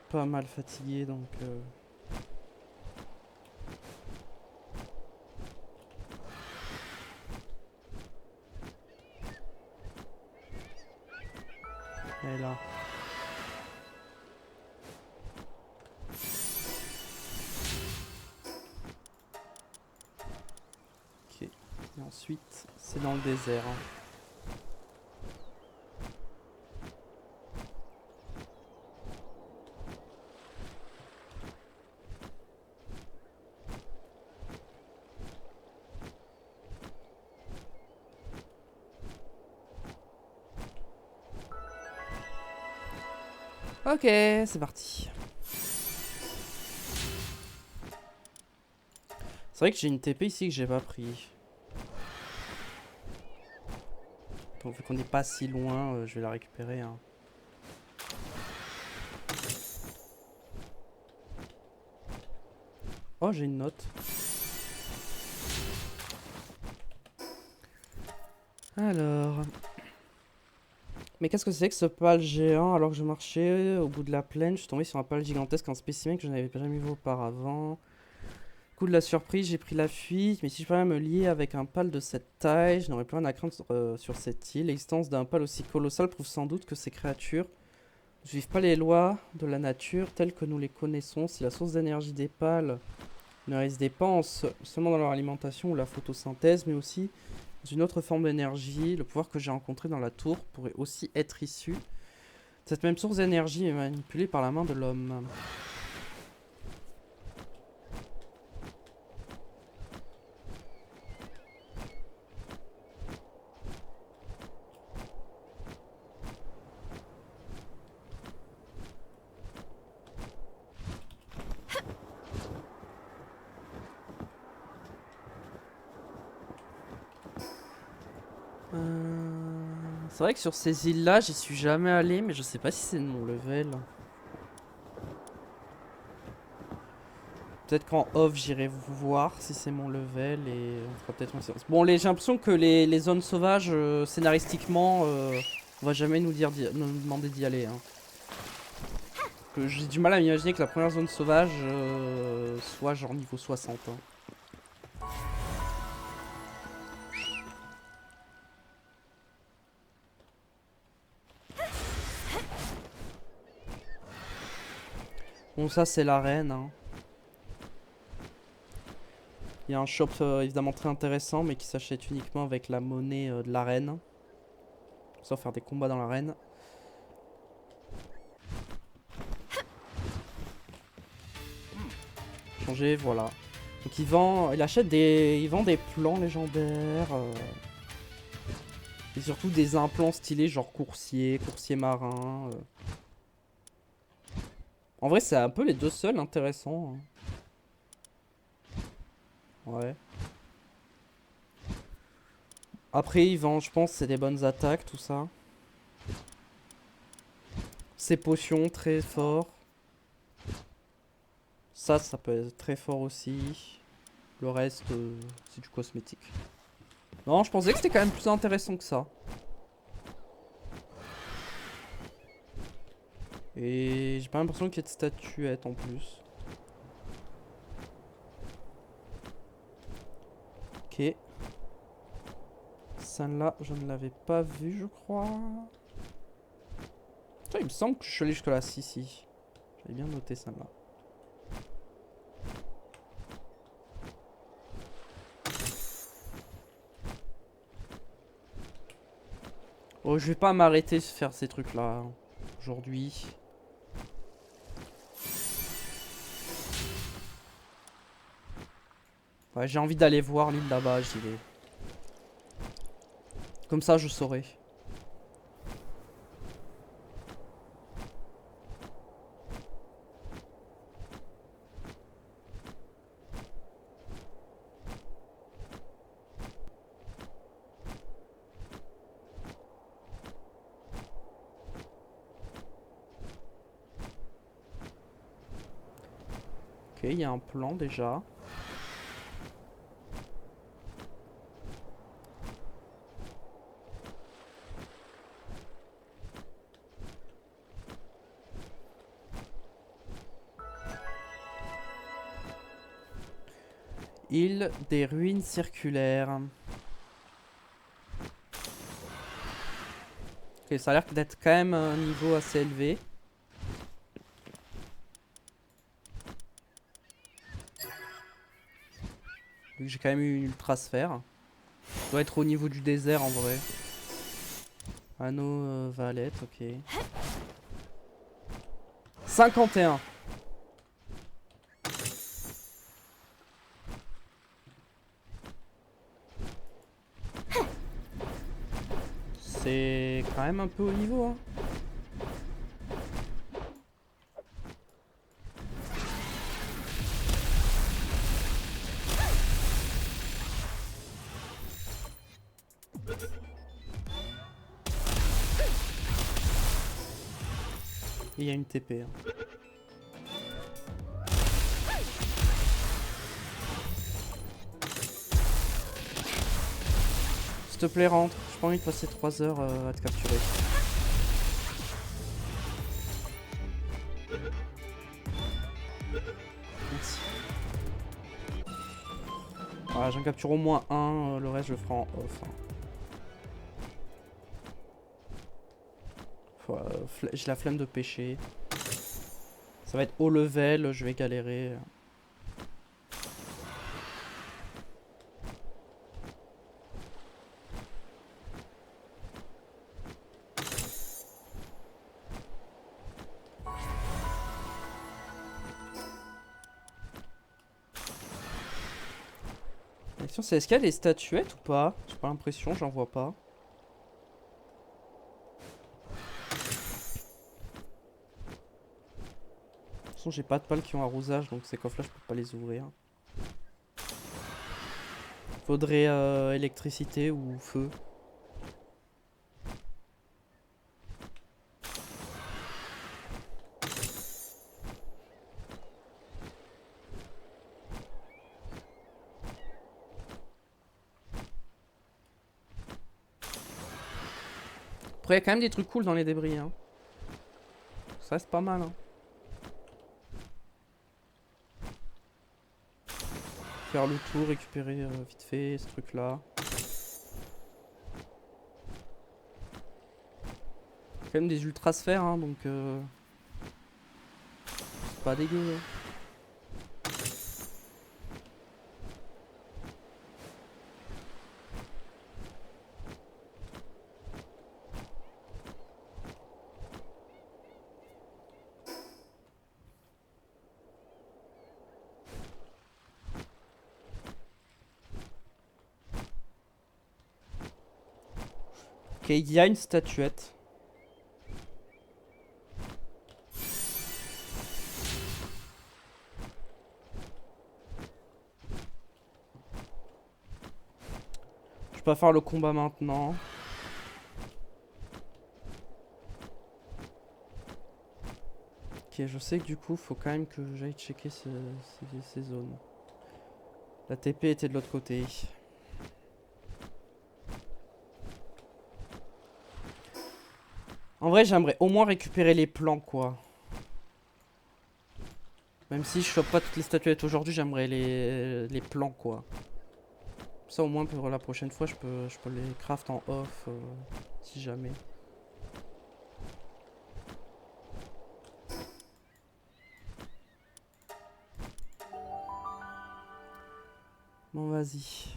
pas mal fatigué, donc... Elle est là. Ok. Et ensuite, c'est dans le désert. Hein. Ok, c'est parti. C'est vrai que j'ai une TP ici que j'ai pas pris. Bon, vu qu'on n'est pas si loin, je vais la récupérer. Hein. Oh, j'ai une note. Alors... Mais qu'est-ce que c'est que ce pal géant? Alors que je marchais au bout de la plaine, je suis tombé sur un pal gigantesque, un spécimen que je n'avais jamais vu auparavant. Coup de la surprise, j'ai pris la fuite, mais si je pouvais me lier avec un pal de cette taille, je n'aurais plus rien à craindre sur cette île. L'existence d'un pal aussi colossal prouve sans doute que ces créatures ne suivent pas les lois de la nature telles que nous les connaissons. Si la source d'énergie des pales ne résidait pas seulement dans leur alimentation ou la photosynthèse, mais aussi dans une autre forme d'énergie, le pouvoir que j'ai rencontré dans la tour pourrait aussi être issu. Cette même source d'énergie est manipulée par la main de l'homme. C'est vrai que sur ces îles-là, j'y suis jamais allé, mais je sais pas si c'est de mon level. Peut-être qu'en off, j'irai voir si c'est mon level et on fera peut-être une séance. Bon, j'ai l'impression que les zones sauvages, scénaristiquement, on va jamais nous demander d'y aller. Hein. J'ai du mal à m'imaginer que la première zone sauvage soit genre niveau 60. Hein. Bon, ça c'est l'arène. Hein. Il y a un shop évidemment très intéressant, mais qui s'achète uniquement avec la monnaie de l'arène. Sans faire des combats dans l'arène. Changer, voilà. Donc il vend des plans légendaires. Et surtout des implants stylés genre coursier marin. En vrai, c'est un peu les deux seuls intéressants. Hein. Ouais. Après, il vend, je pense, c'est des bonnes attaques, tout ça. Ces potions, très fort. Ça peut être très fort aussi. Le reste, c'est du cosmétique. Non, je pensais que c'était quand même plus intéressant que ça. Et j'ai pas l'impression qu'il y ait de statuettes en plus. Ok. Celle-là, je ne l'avais pas vue, je crois. Putain, il me semble que je suis allé jusque là. Si. J'avais bien noté celle-là. Oh, je vais pas m'arrêter de faire ces trucs-là aujourd'hui. Ouais, j'ai envie d'aller voir l'île là-bas, j'y vais. Comme ça, je saurai. Ok, il y a un plan déjà. Île des ruines circulaires. Ok, ça a l'air d'être quand même un niveau assez élevé. Vu que j'ai quand même eu une ultra sphère. Ça doit être au niveau du désert en vrai. Anneau Valette, ok. 51. C'est quand même un peu au niveau, hein. Il y a une TP. Hein. te plaît, rentre. J'ai pas envie de passer 3 heures à te capturer. Merci. Voilà, j'en capture au moins un, le reste je le ferai en off. Hein. J'ai la flemme de pêcher. Ça va être haut level, je vais galérer. La question c'est est-ce qu'il y a des statuettes ou pas? J'ai pas l'impression, j'en vois pas. De toute façon j'ai pas de pales qui ont arrosage donc ces coffres là je peux pas les ouvrir. Faudrait électricité ou feu. Après, il y a quand même des trucs cool dans les débris. Hein. Ça reste pas mal. Hein. Faire le tour, récupérer vite fait ce truc là. Quand même des ultra sphères, hein, donc c'est pas dégueu. Hein. Ok, il y a une statuette. Je peux pas faire le combat maintenant. Ok, je sais que du coup, faut quand même que j'aille checker ces zones. La TP était de l'autre côté. En vrai, j'aimerais au moins récupérer les plans, quoi. Même si je chope pas toutes les statuettes aujourd'hui, j'aimerais les plans, quoi. Ça, au moins, pour la prochaine fois, je peux les craft en off, si jamais. Bon, vas-y.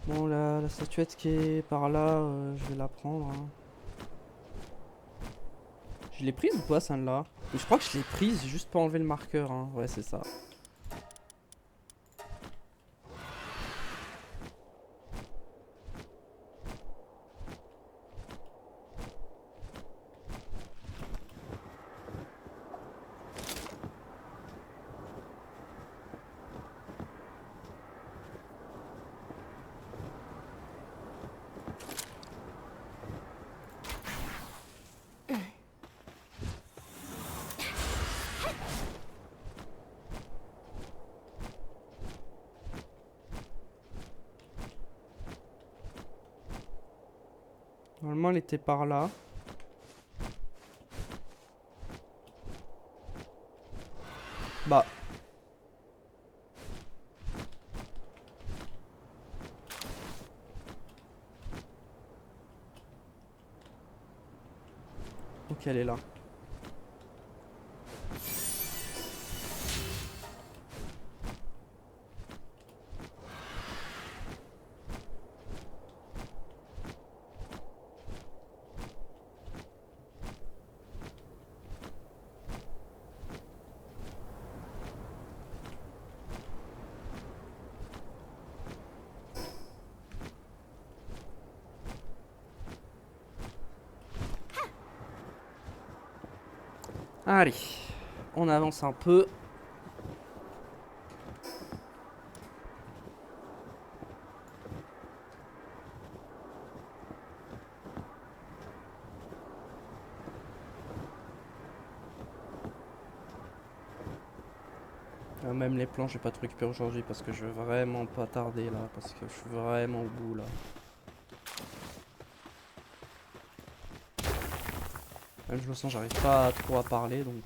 Bon, la statuette qui est par là, je vais la prendre. Hein. Je l'ai prise ou pas, celle-là? Je crois que je l'ai prise, j'ai juste pas enlevé le marqueur. Hein. Ouais, c'est ça. Normalement, elle était par là. Bah. Ok, elle est là. Allez, on avance un peu. Même les plans, je vais pas tout récupérer aujourd'hui parce que je veux vraiment pas tarder là. Parce que je suis vraiment au bout là. Même je le sens, j'arrive pas trop à parler donc.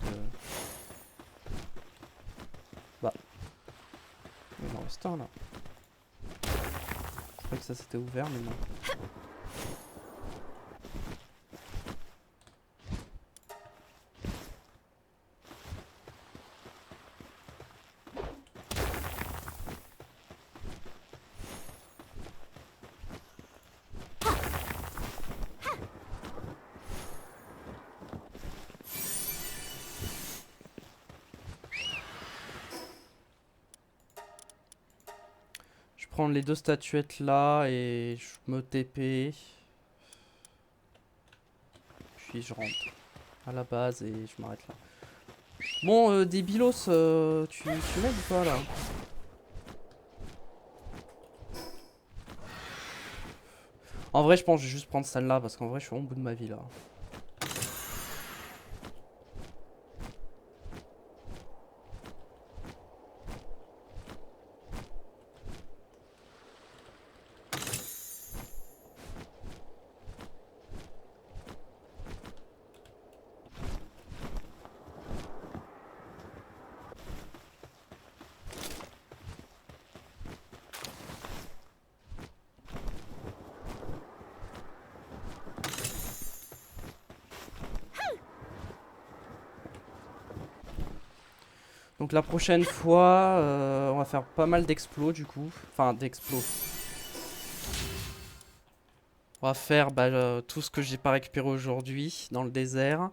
Bah. Il en reste un là. Je crois que ça s'était ouvert mais non. Je prends les deux statuettes là et je me TP. Puis je rentre à la base et je m'arrête là. Bon, Débilos, tu m'aides ou pas là? En vrai, je pense que je vais juste prendre celle-là parce qu'en vrai, je suis au bout de ma vie là. Donc la prochaine fois, on va faire pas mal d'explos du coup. Enfin, d'explos. On va faire tout ce que j'ai pas récupéré aujourd'hui dans le désert.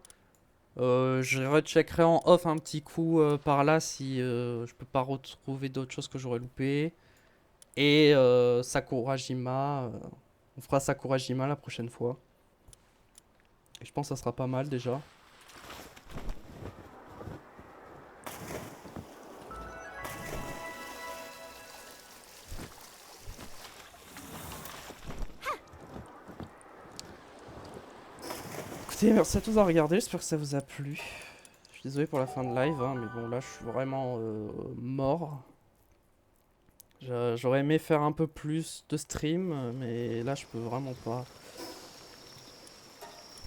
Je recheckerai en off un petit coup par là si je peux pas retrouver d'autres choses que j'aurais loupé. Et Sakurajima, on fera Sakurajima la prochaine fois. Et je pense que ça sera pas mal déjà. Écoutez, merci à tous d'avoir regardé, j'espère que ça vous a plu. Je suis désolé pour la fin de live, hein, mais bon là je suis vraiment mort. J'aurais aimé faire un peu plus de stream, mais là je peux vraiment pas.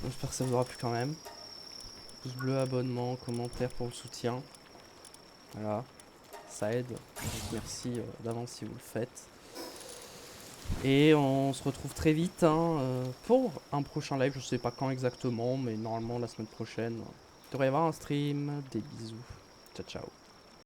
J'espère que ça vous aura plu quand même. Pouce bleu, abonnement, commentaire pour le soutien. Voilà, ça aide. Donc merci d'avance si vous le faites. Et on se retrouve très vite hein, pour un prochain live. Je sais pas quand exactement, mais normalement la semaine prochaine. Il devrait y avoir un stream. Des bisous. Ciao ciao.